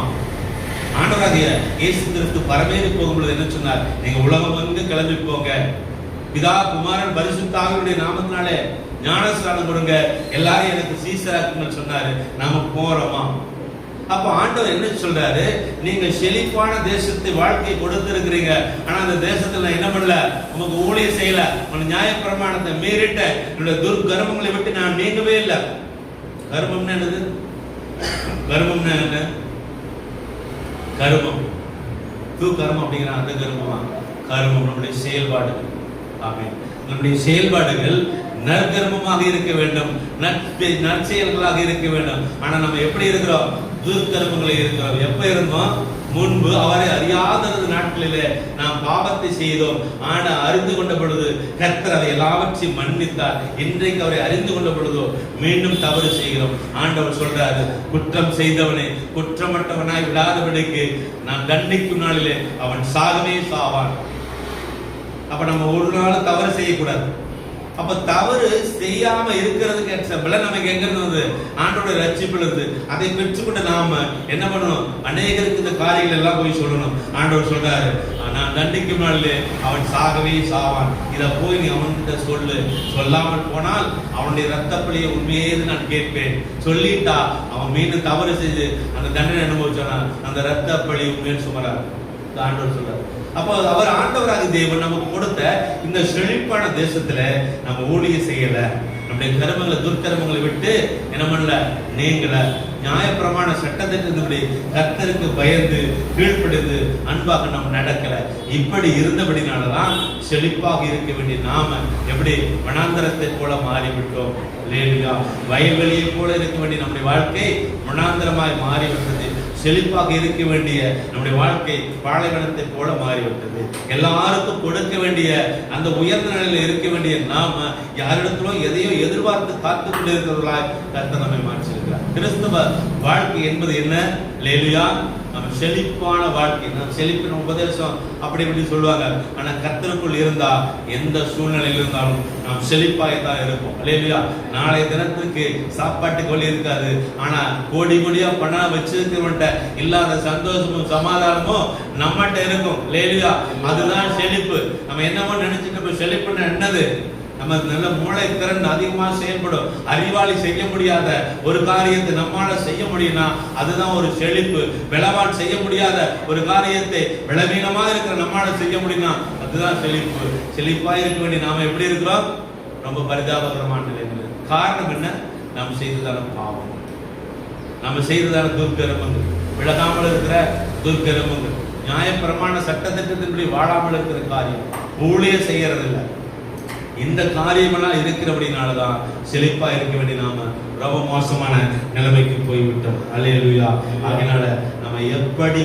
ஆண்டவராகிய இயேசு கிறிஸ்து பரமேறி போகும்போது என்ன சொன்னார்? நீங்க உலகம் வந்து கிளம்பி போங்க, பிதா குமாரன் பரிசுத்த ஆவியுடைய நாமத்தினாலே ஞானஸ்நானம் கொடுங்க, எல்லாரும் எனக்கு சீசராக்குன்னு சொன்னாரு. நாம போறோமா? அப்ப ஆண்டவர் என்ன சொல்றாரு? நீங்க செழிப்பான தேசத்தை வாழ்க்கை கொடுத்திருக்கிறீங்க, ஆனா அந்த தேசத்துல என்ன பண்ணல? உமக்கு ஊழியம் செய்யல, உங்க நியாயப்பிரமாணத்தை மீறிட்ட, என்னோட துர்கர்மங்களை விட்டு நான் நீங்கவே இல்லை. கர்மம்னா என்னது? கர்மம்னா என்ன? கர்மம் கர்மம் அப்படிங்கிற அந்த கர்மமா? கர்மம் நம்முடைய செயல்பாடுகள். ஆமென். நம்முடைய செயல்பாடுகள் நற்கர்மமாக இருக்க வேண்டும், நற்செயல்களாக இருக்க வேண்டும். ஆனா நம்ம எப்படி இருக்கிறோம்? துர்கர்மங்களை இருக்கிறோம். எப்ப இருந்தோம்? முன்பு அவரை அறியாத நாட்களிலே நாம் பாவத்தை செய்தோம். ஆனா அறிந்து கொண்ட பொழுது கர்த்தர் அதை எல்லாவற்றையும் மன்னித்தார். இன்றைக்கு அவரை அறிந்து கொண்ட பொழுதோ மீண்டும் தவறு செய்கிறோம். ஆண்டவர் சொல்றாரு, குற்றம் செய்தவனை குற்றமற்றவனாய் விடாதபடிக்கு நான் தண்டிக்கும் நாளிலே அவன் சாகவே சாவான். அப்ப நம்ம ஒரு நாள் தவறு செய்யக்கூடாது. அப்ப தவறு செய்யாம இருக்கிறதுக்கு எக்ஸாம்பிள் நமக்கு எங்க இருந்து? ஆண்டோட ரட்சிப்புல இருந்து. அதை பெற்றுக்கொண்டு நாம என்ன பண்ணணும்? அநேகருக்கு இந்த காரியங்கள் எல்லாம் போய் சொல்லணும். ஆண்டவர் சொல்றாரு, நான் தண்டிக்கும் நாளிலே அவன் சாகவே சாவான். இத போய் நீ அவன்கிட்ட சொல்லு. சொல்லாமல் போனால் அவனுடைய ரத்தப்பழியை உண்மையே நான் கேட்பேன். சொல்லிட்டா அவன் மீண்டும் தவறு செஞ்சு அந்த தண்டனை அனுபவிச்சானா அந்த ரத்தப்பழி உண்மையை சுமரார். ஆண்டவர் சொல்றாரு. அப்போ அவர் ஆண்டவராக தேவன் நமக்கு கொடுத்த இந்த செழிப்பான தேசத்துல நம்ம ஊழியம் செய்யல, நம்முடைய கர்மங்களை துர்கர்மங்களை விட்டு என்ன பண்ணல? நீங்கள நியாயப்பிரமாண சட்டத்திட்டத்தினுடைய கர்த்தருக்கு பயந்து கீழ்ப்படிந்து அன்பாக நம்ம நடக்கல. இப்படி இருந்தபடினாலதான் செழிப்பாக இருக்க வேண்டிய நாம எப்படி வனாந்தரத்தை போல மாறிவிட்டோம். இல்லையா? வயல்வெளியை போல இருக்க வேண்டிய நம்முடைய வாழ்க்கை வனாந்தரமாய் மாறிவிட்டது. செழிப்பாக இருக்க வேண்டிய நம்முடைய வாழ்க்கை பாலைவனத்தை போல மாறிவிட்டது. எல்லாருக்கும் கொடுக்க வேண்டிய அந்த உயர்ந்த நிலையில் இருக்க வேண்டிய நாம யாரிடத்திலும் எதையோ எதிர்பார்த்து காத்துக் கொண்டிருக்கிறவர்களாய் கர்த்தர் நம்மை மாற்றிருக்கிறார். கிறிஸ்தவ வாழ்க்கை என்பது என்ன? அல்லேலூயா. நம்ம செழிப்பான வாழ்க்கை, நம்ம செழிப்பின் உபதேசம் அப்படி இப்படி சொல்லுவாங்க. ஆனா கர்த்தருக்குள் இருந்தா எந்த சூழ்நிலையில் இருந்தாலும் நாம் செழிப்பாய்தான் இருப்போம். அல்லேலூயா. நாளைய தினத்துக்கு சாப்பாட்டுக்கு வழி இருக்காது, ஆனா கோடி கோடியா பணம் வச்சிருக்கிறவன்ட்ட இல்லாத சந்தோஷமும் சமாதானமும் நம்மகிட்ட இருக்கும். அல்லேலூயா. அதுதான் செழிப்பு. நம்ம என்னமோ நினைச்சிட்டு செழிப்புன்னு என்னது? நம்ம நல்ல மூளை திறன் அதிகமா செயல்படும். அறிவாளி செய்ய முடியாத ஒரு காரியத்தை நம்மால செய்ய முடியும்னா அதுதான் ஒரு செழிப்பு. பலவான் செய்ய முடியாத ஒரு காரியத்தை பலவீனமா இருக்கிற நம்மால செய்ய முடியும்னா அதுதான் செழிப்பு. செழிப்பா இருக்க வேண்டிய நாம எப்படி இருக்கிறோம்? ரொம்ப பரிதாபகரமான நிலையில். காரணம் என்ன? நாம் செய்ததான பாவம், நம்ம செய்ததான துர்கர்மங்கள், விலகாமல் இருக்கிற துர்கர்மங்கள், நியாயப்பிரமாண சட்டத்திட்டத்தின்படி வாழாமல் இருக்கிற காரியம், ஊழியம் செய்யறதில்லை. இந்த காரியமெல்லாம் இருக்கிறபடினாலதான் செழிப்பா இருக்க வேண்டிய நாம ரொம்ப மோசமான நிலைமைக்கு போய்விட்டோம். அல்லேலூயா. அதனால நம்ம எப்படி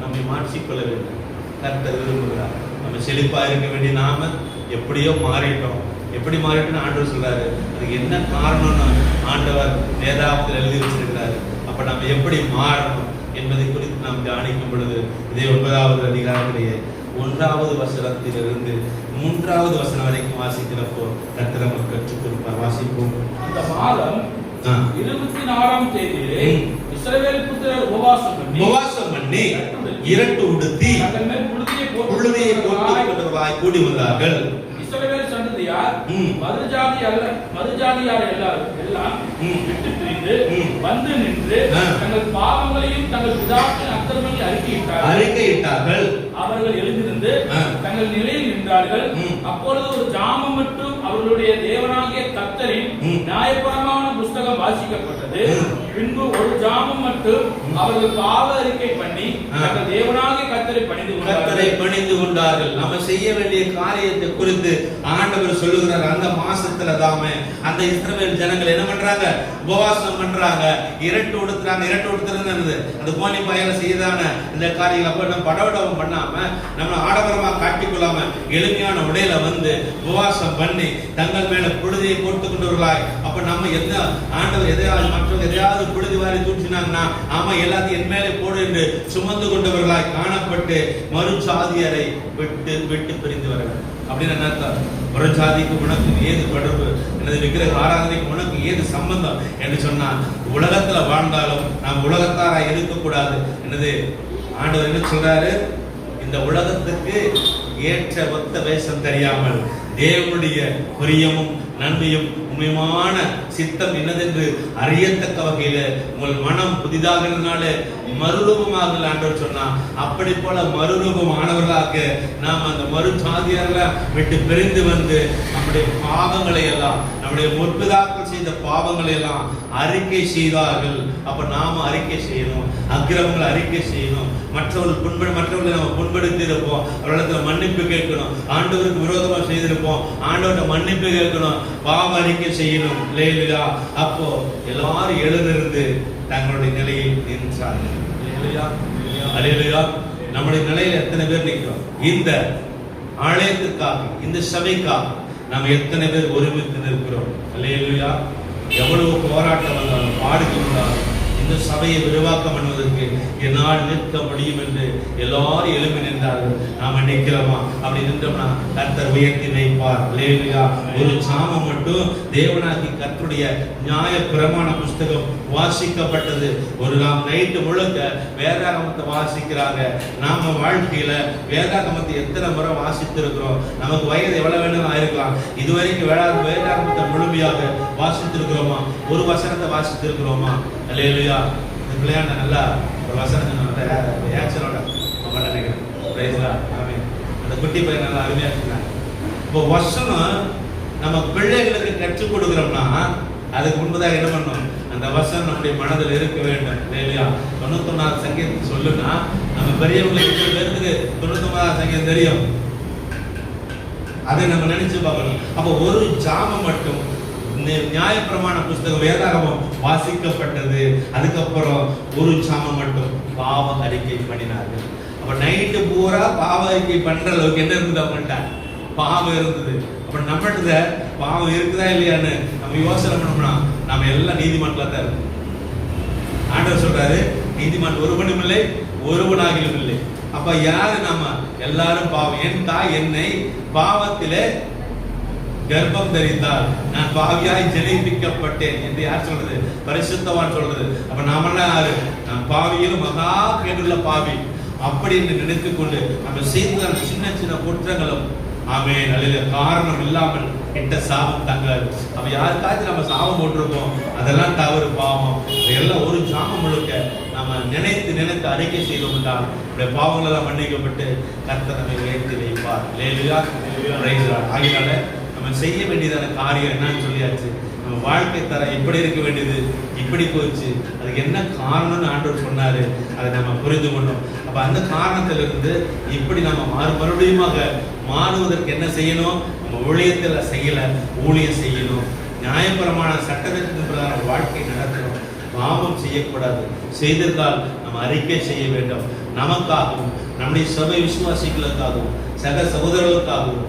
நம்மை மாற்றிக்கொள்ள வேண்டும் கர்த்தர் விரும்புகிறார். நம்ம செழிப்பா இருக்க வேண்டிய நாம எப்படியோ மாறிட்டோம். எப்படி மாறிட்டோம்னு ஆண்டவர் சொல்றாரு. அதுக்கு என்ன காரணம்னு ஆண்டவர் வேதாகமத்தில் எழுதி வச்சிருக்கிறாரு. அப்ப நம்ம எப்படி மாறணும் என்பதை குறித்து நாம் தியானிக்கும் பொழுது இதே 9வது அதிகாரத்திலேயே 1வது வசனத்திலிருந்து 3வது வசனம் வரைக்கும் வாசிக்கிறப்போ கர்த்தர் நமக்கு கற்றுக் கொடுப்பார். வாசிப்போம். அந்த மாதம் 24ஆம் தேதியிலே இஸ்ரவேல் புத்திரர் உபவாசம் பண்ணி இரட்டு உடுத்தி தங்கள் மேல் புழுதியை போட்டு கூடி வந்தார்கள். இஸ்ரவேல் சந்ததியார் மறுஜாதியார் எல்லாம் விட்டு பிரிந்து வந்து நின்று தங்கள் பாவங்களையும் தங்கள் பிதாக்களின் அக்கிரமங்களையும் அறிக்கையிட்டார்கள். அவர்கள் எழுந்திருந்து தங்கள் நிலையில் நின்றார்கள். அப்பொழுது ஒரு ஜாமம் மட்டும் அவர்களுடைய தேவனாகிய கர்த்தரின் நியாயப்பிரமாண புஸ்தகம் வாசிக்கப்பட்டது. பின்பு ஒரு ஜாமம் மட்டும் அவர்கள் பாவ அறிக்கை பண்ணி தங்கள் தேவனாகிய கர்த்தரை பணிந்து கொண்டார்கள். நம்ம செய்ய வேண்டிய காரியத்தை குறித்து ஆண்டவர் சொல்லுகிறார். அந்த மாசத்துல தாமே அந்த இஸ்ரவேல் ஜனங்கள் என்ன பண்றாங்க? உபவாசம் பண்றாங்க, இரட்டு உடுத்துறாங்க. இரட்டு உடுத்துறது அந்த கோணி பையில செய்தான இந்த காரியங்கள் அப்ப நம்ம படவடவும் பண்ணாம நம்ம ஆடம்பரமா காட்டிக்கொள்ளாம எளிமையான உடையில வந்து உபவாசம் பண்ணி தங்கள் மேல புழுதியை போட்டுக் கொண்டவர்களாய், அப்ப நம்ம எந்த ஆண்டவர் எதையாவது மற்றவங்க எதையாவது புழுதி வாரி தூற்றினாங்கன்னா ஆமா எல்லாத்தையும் என் மேலே போடு என்று சுமந்து கொண்டவர்களாய் காணப்பட்டு மறுசாதியரை விட்டு பிரிந்து வரவர். அப்படின்னு என்ன? ஒரு ஜாதிக்கு உனக்கு ஏது தொடர்பு, எனது விக்கிரக ஆராதனைக்கு உனக்கு ஏது சம்பந்தம் என்று சொன்னால், உலகத்துல வாழ்ந்தாலும் நாம் உலகத்தாரா இருக்கக்கூடாது. என்னது ஆண்டவர் என்ன சொல்றாரு? இந்த உலகத்துக்கு ஏற்ற ஒத்த வேஷம் தெரியாமல் தேவனுடைய பிரியமும் நன்மையும் உண்மையான சித்தம் என்னதென்று அறியத்தக்க வகையில உங்கள் மனம் புதிதாக மறுரூபமாக ஆண்டவர் சொன்னா, அப்படி போல மறுரூபம் ஆனவர்களாக நாம் அந்த மறுசாதியார்களை விட்டு பிரிந்து வந்து நம்முடைய பாவங்களை எல்லாம், நம்முடைய முற்பிதாக்கள் செய்த பாவங்களை எல்லாம் அறிக்கை செய்தார்கள். அப்ப நாம அறிக்கை செய்யணும், அக்கிரமங்களை அறிக்கை செய்யணும். மற்றவர்களை நம்ம புண்படுத்தி இருப்போம், அவர்களிடத்துல மன்னிப்பு கேட்கணும். ஆண்டவருக்கு விரோதமா செய்திருப்போம், ஆண்டவர்கிட்ட மன்னிப்பு கேட்கணும், பாவ அறிக்கை செய்யணும். இல்லையா? அப்போ எல்லாரும் எழுந்திருந்து தங்களுடைய நிலையில் நின்றார்கள். அல்லேலூயா. நம்முடைய நிலையில் எத்தனை பேர் நிற்கிறோம்? இந்த ஆலயத்திற்காக, இந்த சபைக்காக நாம் எத்தனை பேர் ஒருமித்து நிற்கிறோம்? அல்லேலூயா. எவ்வளவு போராட்டம் வந்தாலும் பாடுக்கு வந்தாலும் இந்த சபையை விரிவாக்கம் பண்ணுவதற்கு என்னால் நிற்க முடியும் என்று எல்லாரும் எழுப்பி நின்றார்கள். நாம நிற்கிறோமா? அப்படி நின்றோம்னா கர்த்தர் உயர்த்தி வைப்பார். அல்லேலூயா. ஒரு சாமம் மட்டும் தேவனாகி கர்த்தருடைய நியாய பிரமாண புஸ்தகம் வாசிக்கப்பட்டது. ஒரு நாம் நைட்டு முழுக்க வேதாகமத்தை வாசிக்கிறாங்க. நாம வாழ்க்கையில வேதாகமத்தை எத்தனை முறை வாசித்திருக்கிறோம்? நமக்கு வயது எவ்வளவு வேணும் ஆயிருக்கலாம், இதுவரைக்கும் வேதாகமத்தை முழுமையாக வாசித்திருக்கிறோமா? ஒரு வசனத்தை வாசித்திருக்கிறோமா? அல்லேலூயா. இந்த பிள்ளையாண்ட நல்லா ஒரு வசனம் ஆக்சனோட நினைக்கிறேன். அந்த குட்டி பையன் நல்லா அருமையா சொன்னாங்க. இப்போ வசனம் நம்ம பிள்ளைகளுக்கு கற்றுக் கொடுக்கிறோம்னா அதுக்கு முன்பதாக என்ன பண்ணணும்? அந்த வசனம் நம்முடைய மனதில் இருக்க வேண்டும். இல்லையா? 99வது சங்கீதம் சொல்லுன்னா நம்ம பெரியவங்களுக்கு பேருக்கு 99வது சங்கீதம் தெரியும், அதை நம்ம நினைச்சு பார்க்கணும். அப்ப ஒரு ஜாமம் மட்டும் நியாயப்பிரமாண புஸ்தகம் வேதாகமம் வாசிக்கப்பட்டது. அதுக்கப்புறம் ஒரு சாமம் மட்டும் பாவ அறிக்கை பண்ணினார்கள். அப்ப நைட்டு பூரா பாவ அறிக்கை பண்ற அளவுக்கு என்ன இருந்தது? அவங்கள்ட்ட பாவம் இருந்தது. அப்ப நம்மகிட்ட பாவம் இருக்குதா இல்லையான்னு நம்ம யோசனை பண்ணோம்னா நம்ம எல்லாம் நீதிமன்றத்தில் தான் இருக்கும். ஆண்டவர் சொல்றாரு, நீதிமன்றம் ஒருவனும் இல்லை, ஒருவனாகிலும் இல்லை. அப்ப யாரு? நம்ம எல்லாரும் பாவம். என் தாய் என்னை பாவத்திலே கர்ப்பம் தரித்தால் நான் பாவியாய் ஜனிப்பிக்கப்பட்டேன் என்று யார் சொல்றது? பரிசுத்தவான் சொல்றது. அப்ப நாமெல்லாம் யாரு? நான் பாவியிலும் மகா கேடுள்ள பாவி அப்படி என்று நினைத்துக் கொண்டு நம்ம செய்த சின்ன சின்ன குற்றங்களும் ஆமென் அல்ல காரணம் இல்லாமல் எட்ட சாபம் தங்காது. அப்ப யாருக்காச்சும் நம்ம சாபம் போட்டிருக்கோம், அதெல்லாம் தவறு, பாவம். எல்லாம் ஒரு ஜாமம் முழுக்க நம்ம நினைத்து அறிக்கை செய்தோம் என்றால் பாவங்கள் எல்லாம் மன்னிக்கப்பட்டு கர்த்தர் நம்மை உயர்த்தி வைப்பார். அல்லேலூயா. ஆகினால நம்ம செய்ய வேண்டியதான காரியம் என்னன்னு சொல்லியாச்சு. நம்ம வாழ்க்கை தர இப்படி இருக்க வேண்டியது இப்படி போச்சு, அதுக்கு என்ன காரணம்னு ஆண்டவர் சொன்னாரு, அதை நம்ம புரிந்து கொண்டோம். அப்ப அந்த காரணத்திலிருந்து இப்படி நம்ம மறுபடியுமாக மாறுவதற்கு என்ன செய்யணும்? நம்ம ஊழியத்தில் செய்யல, ஊழியம் செய்யணும். நியாயபரமான சட்டத்தின் பிரகாரம் வாழ்க்கை நடத்தணும். பாவம் செய்யக்கூடாது. செய்திருந்தால் நம்ம அறிக்கை செய்ய வேண்டும். நமக்காகவும் நம்முடைய சபை விசுவாசிகளுக்காகவும் சக சகோதரர்களுக்காகவும்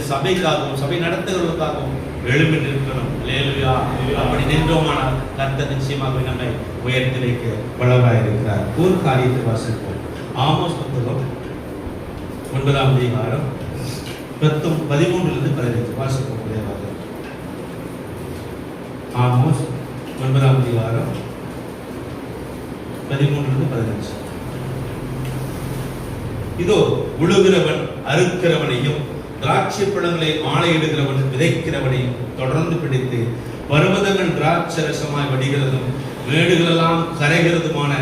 சபைக்காகவும் சபை நடத்துகிறவர்களுக்காகவும் எழுப்பி நிற்கணும். அல்லேலூயா. அப்படி நின்றோமானால் கர்த்தர் நிச்சயமாக நம்மை உயர்த்தி வைக்க வல்லவராய் இருக்கிறார். ஒரு காரியத்தை வாசிப்போம். ஆமோஸ் புத்தகம் 9ஆம் அதிகாரம் 13 வாசிப்போம். ஆமோஸ் 9ஆம் அதிகாரம் 13-15. இதோ உழுகிறவன் அறுக்கிறவனையும் திராட்சை பழங்களை ஆலையிடுகிறவன் விதைக்கிறவனையும் தொடர்ந்து பிடித்து பர்வதங்கள் திராட்சரசமாய் வடிகிறதும் மேடுகளெல்லாம் கரைகிறதுமான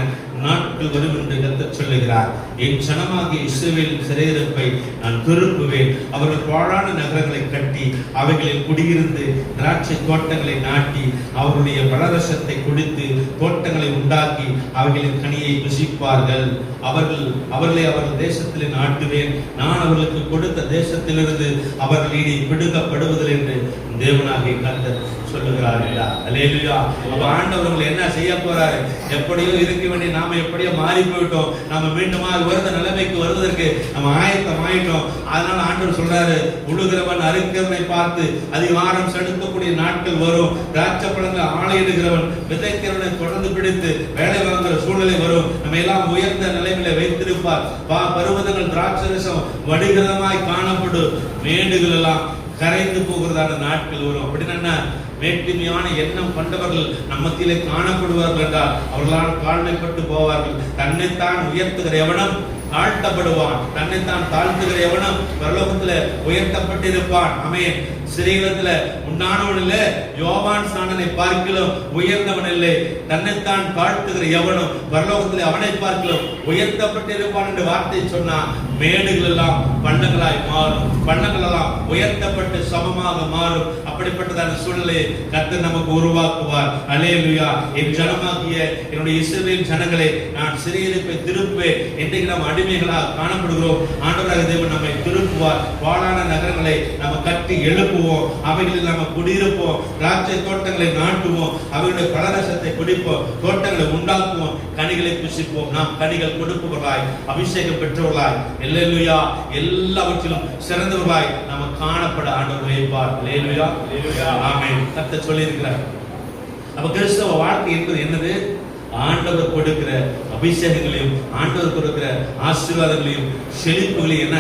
நாட்கள் வரும் என்று கர்த்தர் சொல்லுகிறார். என் ஜனமாகிய இஸ்ரவேலின் சிறையிருப்பை நான் திருப்புவேன். அவர்கள் பாழான நகரங்களை கட்டி அவைகளில் குடியிருந்து திராட்சை தோட்டங்களை நாட்டி அவருடைய பலரசத்தை குடித்து தோட்டங்களை உண்டாக்கி அவைகளின் கனியை புசிப்பார்கள். அவர்களை அவர்கள் தேசத்திலே நாட்டுவேன். நான் அவர்களுக்கு கொடுத்த தேசத்திலிருந்து அவர்கள் இனி பிடுங்கப்படுவதில்லை என்று தேவனாகிய கர்த்தர் சொல்லுகிறார். அல்லேலூயா. அப்ப ஆண்டவர் என்ன செய்ய போறாரு? எப்படியோ இருக்க வேண்டிய நாம எப்படியோ மாறி போயிட்டோம். நம்ம மீண்டும் வருத நிலைமைக்கு வருவதற்கு நம்ம ஆயத்தம் ஆயிட்டோம். அதனால ஆண்டவர் சொல்றாரு, உழுகிறவன் அறுக்கிறவனை பார்த்து அதிகாரம் செலுத்தக்கூடிய நாட்கள் வரும். திராட்சை பழங்கள் ஆலையிடுகிறவன் விதைக்கிறவனை தொடர்ந்து பிடித்து வேலை வாங்குற சூழ்நிலை வரும். நம்ம எல்லாம் உயர்ந்த நிலைமையில வைத்திருப்பார். பருவதங்கள் திராட்சரசம் வடிகிறதமாய் காணப்படும். மேடுகள் எல்லாம் கரைந்து போகிறதான நாட்கள் வரும். அப்படின்னா மேட்டிமையான எண்ணம் கொண்டவர்கள் நம்மத்திலே காணப்படுவார்கள் என்றால் அவர்களால் தாழ்மைப்பட்டு போவார்கள். தன்னைத்தான் உயர்த்துகிற எவனும் தாழ்த்தப்படுவான். தன்னைத்தான் தாழ்த்துகிற எவனும் பரலோகத்துல உயர்த்தப்பட்டிருப்பான். ஆமென். சிறையில உண்டானவன் இல்லை, யோவான் ஸ்நானனை பார்க்கிலும் உயர்ந்தவன் இல்லை. தன்னைத்தான் தாழ்த்துகிற எவனும் பரலோகத்தில் அவனை பார்க்கிலும் உயர்த்தப்பட்டிருப்பான் என்று வார்த்தை சொன்னா மேடுகள் எல்லாம் பள்ளங்களாய் மாறும். பள்ளங்கள் எல்லாம் உயர்த்தப்பட்டு சமமாக மாறும். அப்படிப்பட்டதான சூழ்நிலையை கர்த்தர் நமக்கு உருவாக்குவார். அல்லேலூயா. என் ஜனமாகிய என்னுடைய இஸ்ரவேல் ஜனங்களை நான் சிறையிருப்பை திருப்புவேன். இன்றைக்கு நாம் அடிமைகளாக காணப்படுகிறோம். ஆண்டவராகிய தேவன் நம்மை திருப்புவார். பாழான நகரங்களை நம்ம கட்டி எழுப்புவோம். அவைகளில் நம்ம குடியிருப்போம். திராட்சை தோட்டங்களை நாட்டுவோம். அவைகளுடைய பலரசத்தை குடிப்போம். தோட்டங்களை உண்டாக்குவோம். கனிகளை புசிப்போம். நாம் கனிகள் கொடுப்பவர்களாய் அபிஷேகம் பெற்றவர்களாய் அல்லேலூயா எல்லாவற்றிலும் சிறந்தவர்களாய் நம்ம காணப்பட ஆண்டவர் வைப்பார். அல்லேலூயா. ஆமென். கர்த்தர் சொல்லி இருக்கிறார். அப்ப கிறிஸ்தவ வாழ்க்கை என்பது என்னது? ஆண்டவர் கொடுக்கிற அபிஷேகங்களையும் ஆண்டவர் கொடுக்கிற ஆசீர்வாதங்களையும் செழிப்புகளையும் என்ன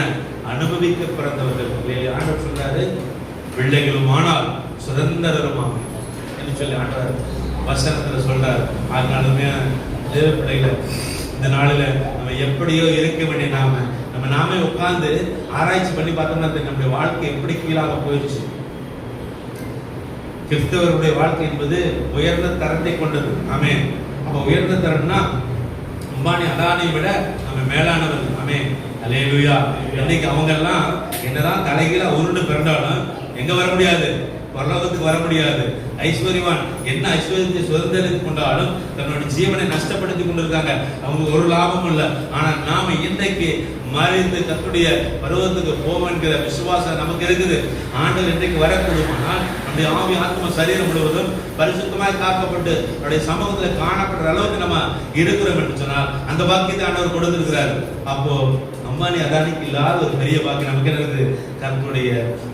அனுபவிக்க பிறந்தவர்கள். ஆண்டவர் சொல்றாரு, பிள்ளைகளும் ஆனால் சுதந்திரமாகும் என்று சொல்லி ஆண்டவர் வசனத்துல சொல்றாரு. அதனாலுமே தேவ பிள்ளைகளை இந்த நாளில நம்ம எப்படியோ இருக்க வேண்டிய நாமே உட்கார்ந்து ஆராய்ச்சி பண்ணி பார்த்தோம்னா நம்முடைய வாழ்க்கை எப்படி கீழாக போயிடுச்சு. கிறிஸ்தவருடைய வாழ்க்கை என்பது உயர்ந்த தரத்தை கொண்டது. ஆமென். அப்ப உயர்ந்த தரம்னா அம்பானி அதானியை விட நம்ம மேலானவர்கள். ஆமென். அல்லேலூயா. இன்னைக்கு அவங்க எல்லாம் என்னதான் தலைகீழா உருண்டு பிறந்தாலும் எங்க வர முடியாது? பரலோகத்துக்கு வர முடியாது. ஐஸ்வர்யவான் என்ன ஐஸ்வர்யத்தை சுதந்திரித்து கொண்டாலும் தன்னுடைய ஜீவனை நஷ்டப்படுத்தி கொண்டிருக்காங்க. அவங்க ஒரு லாபமும் இல்லை. ஆனா நாம இன்றைக்கு மறித்து கர்த்தருடைய பருவத்துக்கு போவோம் என்கிற விசுவாசம் நமக்கு இருக்குது. ஆண்டவர் இன்றைக்கு வரக்கூடுமானால் நம்முடைய ஆவி ஆத்ம சரீரம் முழுவதும் பரிசுத்தமாய் காக்கப்பட்டு அவருடைய சமூகத்தில் காணப்படுற அளவுக்கு நம்ம இருக்கிறோம் என்று சொன்னால் அந்த பாக்கியத்தை ஆண்டவர் கொடுத்திருக்கிறார். அப்போ அம்பானி அதானிக்கு இல்லாத ஒரு பெரிய பாக்கியம் நமக்கு என்ன இருக்குது? கர்த்தருடைய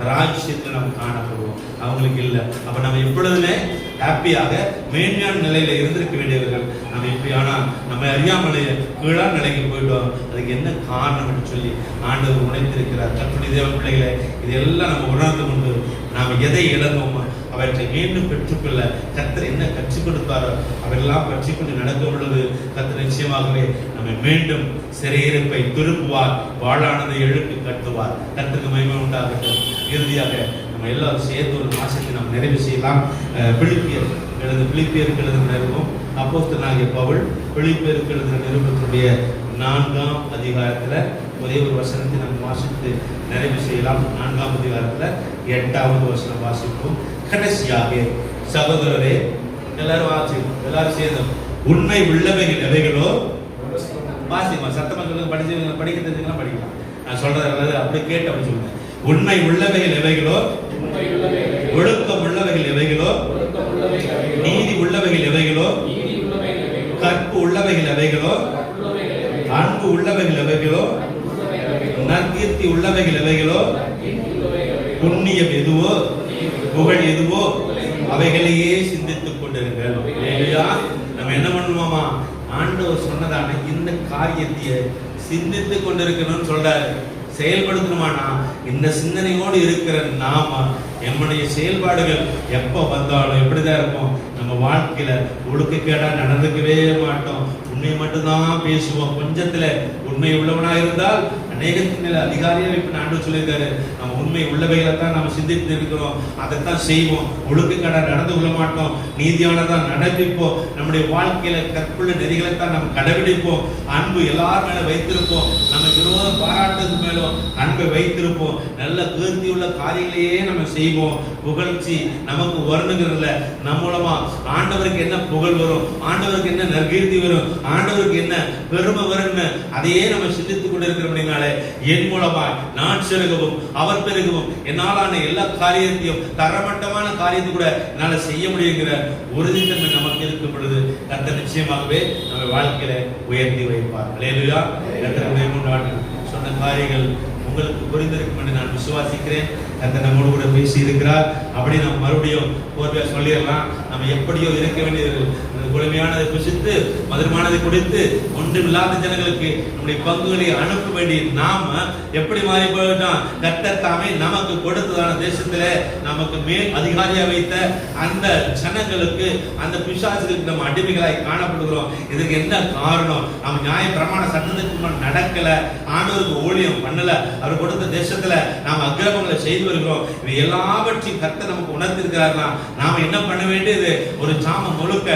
ராஜ்யத்தில் நம்ம காணப்படுவோம். அவங்களுக்கு இல்லை. அப்ப நம்ம எப்பொழுதுமே ஹாப்பியாக மேன்மையான நிலையில இருந்திருக்க வேண்டியவர்கள். நம்ம எப்படி ஆனா நம்ம அறியாமலேயே கீழான நிலைக்கு போயிட்டோம். அதுக்கு என்ன காரணம் என்று சொல்லி ஆண்டவர் உணர்ந்திருக்கிறார். கர்த்தருடைய தேவ பிள்ளைகளை இதெல்லாம் நம்ம உணர்ந்து கொண்டு நாம் எதை இழந்தோமோ அவற்றை மீண்டும் பெற்றுக்கொள்ள கர்த்தர் என்ன கற்றுக் கொடுத்தாரோ அவரெல்லாம் கற்றுக்கொண்டு நடக்கும் பொழுது கர்த்தர் நிச்சயமாகவே நம்மை மீண்டும் சிறையிருப்பை திருப்புவார். வாழானதை எழுப்பி கட்டுவார். கர்த்தருக்கு மகிமை உண்டாகட்டும். இறுதியாக நம்ம எல்லாரும் சேர்ந்து ஒரு மாசத்தை நாம் நிறைவு செய்யலாம். பிலிப்பியருக்கு எழுதின நிருபம் அப்போஸ்தலனாகிய பவுல் பிலிப்பியருக்கு எழுதின நிருபத்தினுடைய 4ஆம் அதிகாரத்துல ஒரே ஒரு வசனத்தை நாம் வாசித்து நிறைவு செய்யலாம். 4ஆம் அதிகாரத்துல 8வது வசனம் வாசிப்போம். கடைசியாக சகோதரரே, எல்லாரும் சேர்ந்து உண்மை உள்ளவைகள் எவைகளோ வாசிமா சத்தமா சொல்லுங்க. படிக்க தெரிஞ்சுக்கலாம், படிக்கலாம். நான் சொல்றது அப்படி கேட்டு அப்படி சொல்லுங்க. உண்மை உள்ளவைகள் எவைகளோ, ஒழுக்கம் உள்ளவைகள் எவைகளோ, நீதி உள்ளவைகள் எவைகளோ, கற்பு உள்ளவைகள் எவைகளோ, அன்பு உள்ளவைகள் எவைகளோ, நற்கீர்த்தி உள்ளவைகள் எவைகளோ, புண்ணியம் எதுவோ, புகழ் எதுவோ அவைகளையே சிந்தித்துக் கொண்டிருங்கள். நம்ம என்ன பண்ணுவோமா? ஆண்டவர் சொன்னதான இந்த காரியத்தை சிந்தித்துக் கொண்டிருக்கணும்னு சொல்றாரு. செயல்படுத்தணுமானா இந்த சிந்தனையோடு இருக்கிற நாம நம்முடைய செயல்பாடுகள் எப்ப வந்தாலும் எப்படிதான் இருப்போம்? நம்ம வாழ்க்கையில ஒழுக்கக்கேடா நடந்துக்கவே மாட்டோம். உண்மை மட்டும்தான் பேசுவோம். கொஞ்சத்துல உண்மை உள்ளவனா இருந்தால் அநேகத்தின் மேல அதிகாரியாக இப்ப ஆண்டவர் சொல்லியிருக்காரு, நம்ம உண்மை உள்ளவைகளை தான் நம்ம சிந்தித்து இருக்கிறோம், அதைத்தான் செய்வோம். ஒழுக்கக்கேடா நடந்து கொள்ள மாட்டோம், நீதியானதான் நடப்பிப்போம். நம்முடைய வாழ்க்கையில கற்புள்ள நெறிகளை தான் நம்ம கடைபிடிப்போம். அன்பு எல்லார் மேல வைத்திருப்போம். நம்ம விரோதம் பாராட்டுறது மேலும் அன்பை வைத்திருப்போம். நல்ல கீர்த்தி உள்ள காரியங்களையே நம்ம செய்வோம். புகழ்ச்சி நமக்கு வரணுங்கிறதுல நம்ம மூலமா ஆண்டவருக்கு என்ன புகழ் வரும், ஆண்டவருக்கு என்ன நற்கீர்த்தி வரும், ஆண்டவருக்கு என்ன பெருமை வரும்னு அதையே நம்ம சிந்தித்துக் கொண்டிருக்கிறோம்னால என் மூலமாய் நான் செருகவும் அவர் பெருகவும் என்னாலான எல்லா காரியத்தையும் தரமட்டமான காரியத்தை கூட என்னால செய்ய முடியுங்கிற உறுதித்தன்மை நமக்கு இருக்கும் பொழுது கர்த்தர் நிச்சயமாகவே நம்ம வாழ்க்கையில உயர்த்தி வைப்பார். அல்லேலூயா. சொன்ன காரியங்கள் உங்களுக்கு புரிந்திருக்கும் என்று நான் விசுவாசிக்கிறேன். கர்த்தர் நம்மோடு கூட பேசி இருக்கிறார். அப்படி நம்ம மறுபடியும் கோர்வையா சொல்லிடலாம். நம்ம எப்படியோ இருக்க வேண்டியது, குளுமையானதை புசித்து மதுரமானதை குடித்து ஒன்றுமில்லாத ஜனங்களுக்கு நம்முடைய பங்குகளை அனுப்ப வேண்டிய நாம எப்படி மாறி போயிட்டோம்? கர்த்தர் தாமே நமக்கு கொடுத்ததான தேசத்துல நமக்கு மேல் அதிகாரியா வைத்த அந்த ஜனங்களுக்கு, அந்த பிசாசுகளுக்கு நம்ம அடிமைகளாய் காணப்படுகிறோம். இதுக்கு என்ன காரணம்? நம்ம நியாய பிரமாண சட்டத்துக்கு நடக்கல, ஆண்டவருக்கு ஊழியம் பண்ணல, அவர் கொடுத்த தேசத்துல நாம் அக்கிரமங்களை செய்து வருகிறோம். இவை எல்லாவற்றையும் கர்த்தர் நமக்கு உணர்த்திருக்கிறார்னா நாம என்ன பண்ண வேண்டியது? ஒரு சாமம் முழுக்க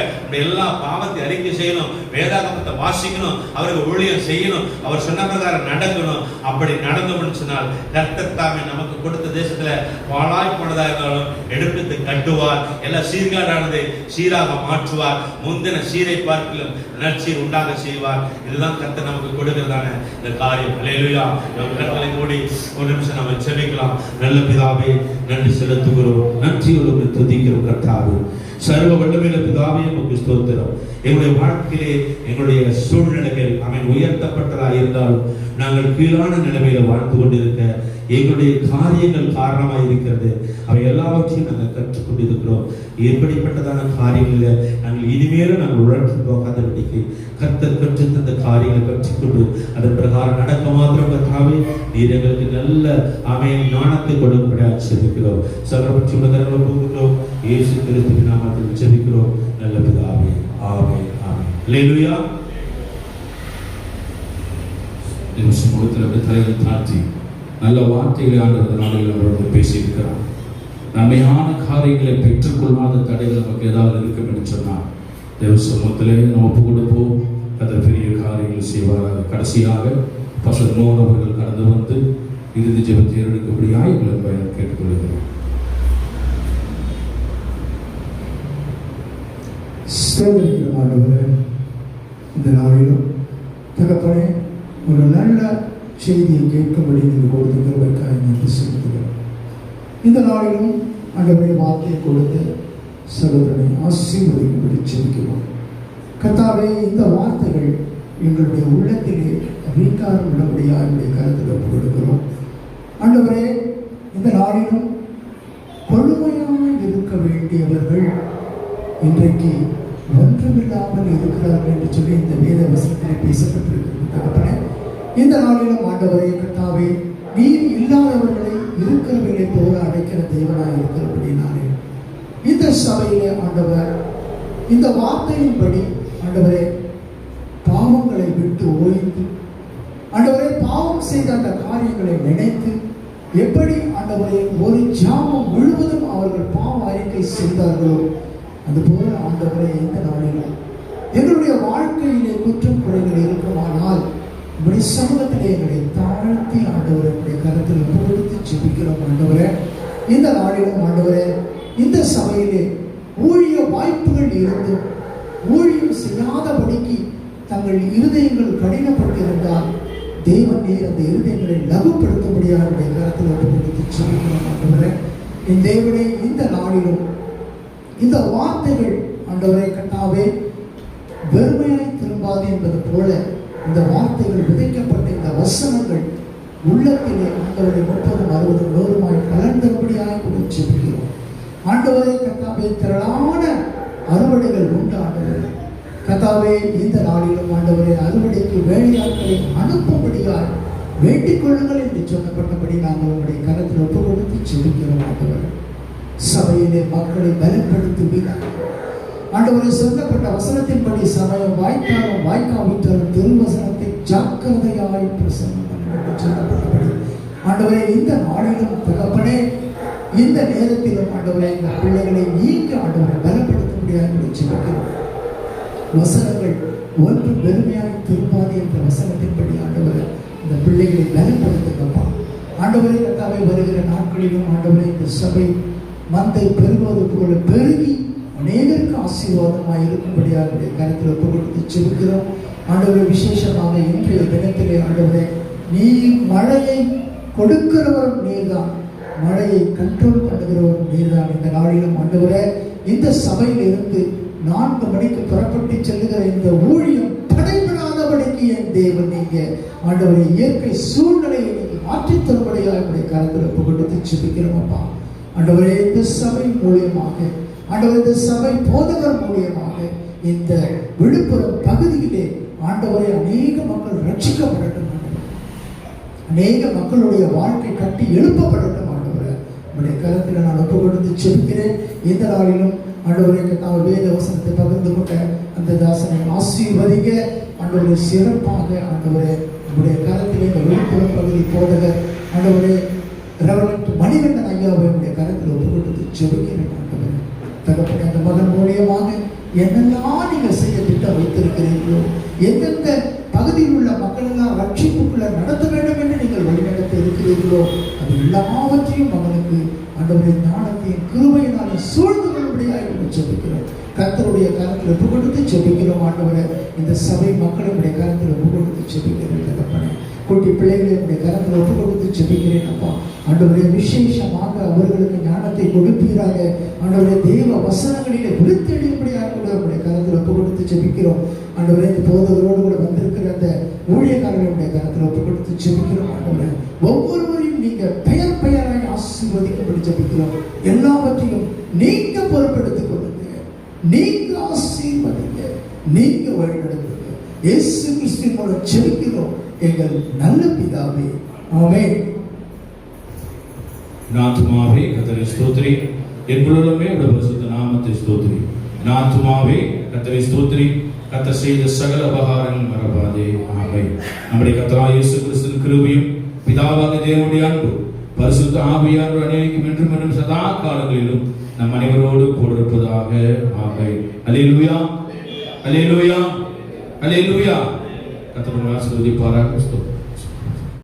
எல்லா பாவத்தை அறிக்கை செய்யணும், வேதாகமத்தை வாசிக்கணும், அவருக்கு ஊழியம் செய்யணும், அவர் சொன்ன பிரகாரம் நடக்கணும். அப்படி நடந்தோம்னு சொன்னால் கர்த்தர் தாமே நமக்கு கொடுத்த தேசத்துல பாழாய் போனதா இருந்தாலும் எடுத்து கட்டுவார். எல்லாம் சீர்காடானதை சீராக மாற்றுவார். முந்தின சீரை பார்க்கலும் நற்சீர் உண்டாக செய்வார். இதுதான் கர்த்தர் நமக்கு கொடுக்கிறதான இந்த காரியம். அல்லேலூயா. கர்த்தரை மூடி ஒரு நிமிஷம் நம்ம ஜெபிக்கலாம். நல்ல பிதாவே, நன்றி செலுத்துகிறோம், நன்றியோடு துதிக்கிறோம். கர்த்தாவே, சர்வ வல்லமையுள்ள பிதாவே, உமக்கு ஸ்தோத்திரம். எங்களுடைய வாழ்க்கையிலே எங்களுடைய சூழ்நிலைகள் அவன் உயர்த்தப்பட்டதா இருந்தாலும் நாங்கள் கீழான நிலைமையில வாழ்ந்து கொண்டிருக்க எங்களுடைய காரியங்கள் காரணமாக இருக்கிறது. அவை எல்லாவற்றையும் நாங்கள் கற்றுக்கொண்டிருக்கிறோம். எப்படிப்பட்டதான காரியங்களை நாங்கள் இனிமேலும் நாங்கள் உழற்று போகாதபடிக்கு கர்த்தர் கற்று தந்த காரியங்களை கற்றுக்கொண்டு அதன் பிரகாரம் நடக்க மாத்திரம் கர்த்தாவே நீர் எங்களுக்கு நல்ல அமையின் ஞானத்தை கொடுக்கப்பட ஆசீர்வதிக்கிறோம். சகலபட்ச உலகங்களை போகிறோம். இயேசு கிறிஸ்துவின் நாமத்தில் ஜெபிக்கிறோம் நல்ல பிதாவே. ஆமென். ஆமென். அல்லேலூயா. நிமிஷம் முழுத்தில் தலையை தாழ்த்தி நல்ல வார்த்தைகளை ஆண்டவர் நாளில் அவரோடு பேசியிருக்கிறார். நன்மையான காரியங்களை பெற்றுக்கொள்ளாத தடைகள் நமக்கு ஏதாவது இருக்கும் என்று சொன்னால் தேவ சமூகத்திலே நம்ம ஒப்பு கொடுப்போம். அதை பெரிய காரியங்கள் செய்வார்கள். கடைசியாக பசர் நோன் அவர்கள் கடந்து வந்து இறுதி ஜெபத்தை எடுக்கக்கூடிய உங்களை பயணம் கேட்டுக்கொள்கிறோம். இந்த நாளிலும் தகப்பனே ஒரு நல்ல செய்தியை கேட்கும்படி நீங்கள் கொடுத்துக்கிறதற்காக நன்றி செலுத்துகிறோம். இந்த நாளிலும் ஆண்டவரை வார்த்தையை கொடுத்து சகோதரனை ஆசீர்வதிக்கும்படி செலுத்துகிறோம். கர்த்தாவே, இந்த வார்த்தைகள் எங்களுடைய உள்ளத்திலே வீக்காரம் விடமுடியா என்னுடைய கருத்தில் ஒப்புக் கொடுக்கிறோம். ஆண்டவரே, இந்த நாளிலும் கொழுமையாக இருக்க வேண்டியவர்கள் இன்றைக்கு ஒன்றுமில்லாமல் இருக்கிறார்கள் என்று சொல்லி இந்த வேத வசனத்திலே பேசப்பட்டிருக்கிறது. இந்த நாளிலும் ஆண்டவரே கர்த்தாவே, நீர் இல்லாதவர்களை இருக்கிறவர்களை போல அடைக்கிற தேவனாய் இருக்கிறபடினாலே இந்த சபையிலே ஆண்டவர் இந்த வார்த்தையின்படி ஆண்டவரே பாவங்களை விட்டு ஓய்ந்து ஆண்டவரே பாவம் செய்த அந்த காரியங்களை நினைத்து எப்படி ஆண்டவரே ஒரு ஜாமம் முழுவதும் அவர்கள் பாவ அறிக்கை செய்தார்களோ அதுபோல ஆண்டவரே இந்த நாளிலும் எங்களுடைய வாழ்க்கையிலே குற்றம் குறைகள் இருக்குமானால் உங்களுடைய சமூகத்திலே எங்களை தாழ்த்தி ஆண்டவரை உங்களுடைய கருத்தில் ஒப்புக்கொடுத்து ஜெபிக்கிறோம். ஆண்டவரே, இந்த நாளிலும் ஆண்டவரே இந்த சபையிலே ஊழிய வாய்ப்புகள் இருந்து ஊழியம் செய்யாதபடிக்கு தங்கள் இருதயங்கள் கடினப்பட்டிருந்தால் தேவன் நீர் அந்த இருதயங்களை லகுப்படுத்தும்படியாக உங்களுடைய கருத்தில் ஒப்புக்கொடுத்து ஜெபிக்கிறோம். ஆண்டவரே, என் தேவனே, இந்த நாளிலும் இந்த வார்த்தைகள் ஆண்டவரை கர்த்தாவே வெறுமையாய் திரும்பாது என்பது போல இந்த வார்த்தைகள் விதைக்கப்பட்ட இந்த வசனங்கள் உள்ளத்திலே ஆண்டவரை 30, 60, 100 கலந்தபடியாக கொண்டு செல்கிறோம். ஆண்டவரை கர்த்தாவே, திரளான அறுவடைகள் உண்டு. ஆண்டவரே கர்த்தாவே, இந்த நாளிலும் ஆண்டவரை அறுவடைக்கு வேலையாட்களை அனுப்பும்படியாய் வேண்டிக் கொள்ளுங்கள் என்று சொல்லப்பட்டபடி நாங்கள் உங்களுடைய கரத்தில் ஒப்பு கொடுத்து செபிக்கிறோம். ஆண்டவர், சபையிலே மக்களை பலப்படுத்துவீர்கள். ஆண்டவரை சொல்லப்பட்ட வசனத்தின்படி சமயம் வாய்க்காலும் வாய்க்காவிட்டாலும் திருவசனத்தை ஜாக்கிரதையாய் பிரசன்னம் பண்ண சொல்லப்பட்டபடி ஆண்டவரை இந்த நாளிலும் தகப்பனே, இந்த நேரத்திலும் ஆண்டவரை இந்த பிள்ளைகளை நீங்க ஆண்டவரை பலப்படுத்த முடியாது செபிக்கிறோம். வசனங்கள் ஒன்று பெருமையாக திரும்பாது என்ற வசனத்தின்படி ஆண்டவரை இந்த பிள்ளைகளை பலப்படுத்துங்கப்பா. ஆண்டவரை கர்த்தாவே, வருகிற நாட்களிலும் ஆண்டவரை இந்த சபை மந்தை பெருகுவது போல பெருகி அநேகருக்கு ஆசீர்வாதமாக இருக்கும்படியாக கருத்தில் ஒப்பு கொடுத்து செபிக்கிறோம். ஆண்டவரை, விசேஷமாக இன்றைய தினத்திலே ஆண்டவரை, நீ மழையை கொடுக்கிறவரும் நீர்தான், மழையை கண்ட்ரோல் பண்ணுகிறவரும் நீர்தான். இந்த நாளிலும் ஆண்டவரை, இந்த சபையில் இருந்து 4 மணிக்கு புறப்பட்டு செல்லுகிற இந்த ஊழியம் தடைபடாதபடிக்கு என் தேவன் நீங்க ஆண்டவரை இயற்கை சூழ்நிலையை நீங்க மாற்றித் தரும்படியாக என்னுடைய கருத்தில் ஒப்பு கொடுத்து செபிக்கிறோம் அப்பா. ஆண்டவரே, இந்த சபை மூலியமாக, ஆண்டவர் இந்த சபை போதகர் மூலியமாக இந்த விழுப்புரம் பகுதியிலே ஆண்டவரை அநேக மக்கள் ரட்சிக்கப்படட்டும். அநேக மக்களுடைய வாழ்க்கை கட்டி எழுப்பப்படட்டும். ஆண்டவரை, உங்களுடைய கருத்தில் நான் ஒப்பு கொடுத்து செபிக்கிறேன். இந்த நாளிலும் ஆண்டவரை நான் வேத வசனத்தை பகிர்ந்து கொண்ட அந்த தாசனை ஆசீர்வதிக்க ஆண்டவரை சிறப்பாக ஆண்டவரை உங்களுடைய கருத்திலே இந்த விழுப்புரம் பகுதி போதகர் ஆண்டவரை ரெவரண்ட் மணிகண்டன் ஐயாவை உடைய கருத்தில் ஒப்பு கொடுத்து செபிக்கிறேன். ஆண்டவரை, தகப்பனே, அந்த மகன் மூலியமாக என்னெல்லாம் நீங்கள் செய்ய திட்டம் வைத்திருக்கிறீர்களோ, எந்தெந்த பகுதியில் உள்ள மக்கள் எல்லாம் ரட்சிப்புக்குள்ள நடத்த வேண்டும் என்று நீங்கள் வழிநடத்த இருக்கிறீர்களோ, அது எல்லாவற்றையும் மகனுக்கு ஆண்டவரை ஞானத்தையும் கிருபையினாலே சூழ்ந்து கொள்ளும்படியாக செபிக்கிறோம். கர்த்தருடைய கருத்தில் ஒப்பு கொடுத்து செபிக்கிறோம். ஆண்டவரை, இந்த சபை மக்களுடைய கருத்தில் ஒப்பு கொடுத்து செபிக்கிறேன். தகப்பனே, குட்டி பிள்ளைகளுடைய கருத்தில் ஒப்பு கொடுத்து செபிக்கிறேன் அப்பா. ஆண்டவரே, விசேஷமாக அவர்களுக்கு ஞானத்தை கொடுப்பீராக. ஆண்டவரே, தேவ வசனங்களிலே விழுத்தெடுப்படியாக கூட அவருடைய கருத்தில் ஒப்பு கொடுத்து செபிக்கிறோம். ஆண்டவரே, இந்த போதவரோடு கூட வந்திருக்கிற அந்த ஊழியக்காரர்களுடைய கருத்தில் ஒப்பு கொடுத்து செபிக்கிறோம். ஆண்டவரே, ஒவ்வொருவரையும் நீங்க பெயர் பெயராய் ஆசீர்வதிக்கும்படி ஜெபிக்கிறோம். எல்லாவற்றையும் நீங்க பொறுப்பெடுத்துக் கொள்ளுங்க, நீங்க ஆசீர்வதிங்க, நீங்க வழிநடத்துங்க. இயேசு கிறிஸ்துவின் மூலம் ஜெபிக்கிறோம் எங்கள் நல்ல பிதாவே, ஆமென். நாத்துமாவே கர்த்தரை ஸ்தோத்திரி, என் முழுவதுமே உடைய பரிசுத்த நாமத்தை ஸ்தோத்திரி. நாத்துமாவே கர்த்தரை ஸ்தோத்திரி, கர்த்தர் செய்த சகல உபகாரங்கள் மறவாதே. ஆமென். நம்முடைய கர்த்தராகிய இயேசு கிறிஸ்துவின் கிருபையும் பிதாவாகிய தேவனுடைய அன்பு பரிசுத்த ஆவியானவர் அநேகம் என்றும் என்றும் சதா காலங்களிலும் நம் அனைவரோடு கூட இருப்பதாக. ஆமென். அல்லேலூயா, அல்லேலூயா, அல்லேலூயா. கர்த்தர் உங்களை ஆசீர்வதிப்பாராக.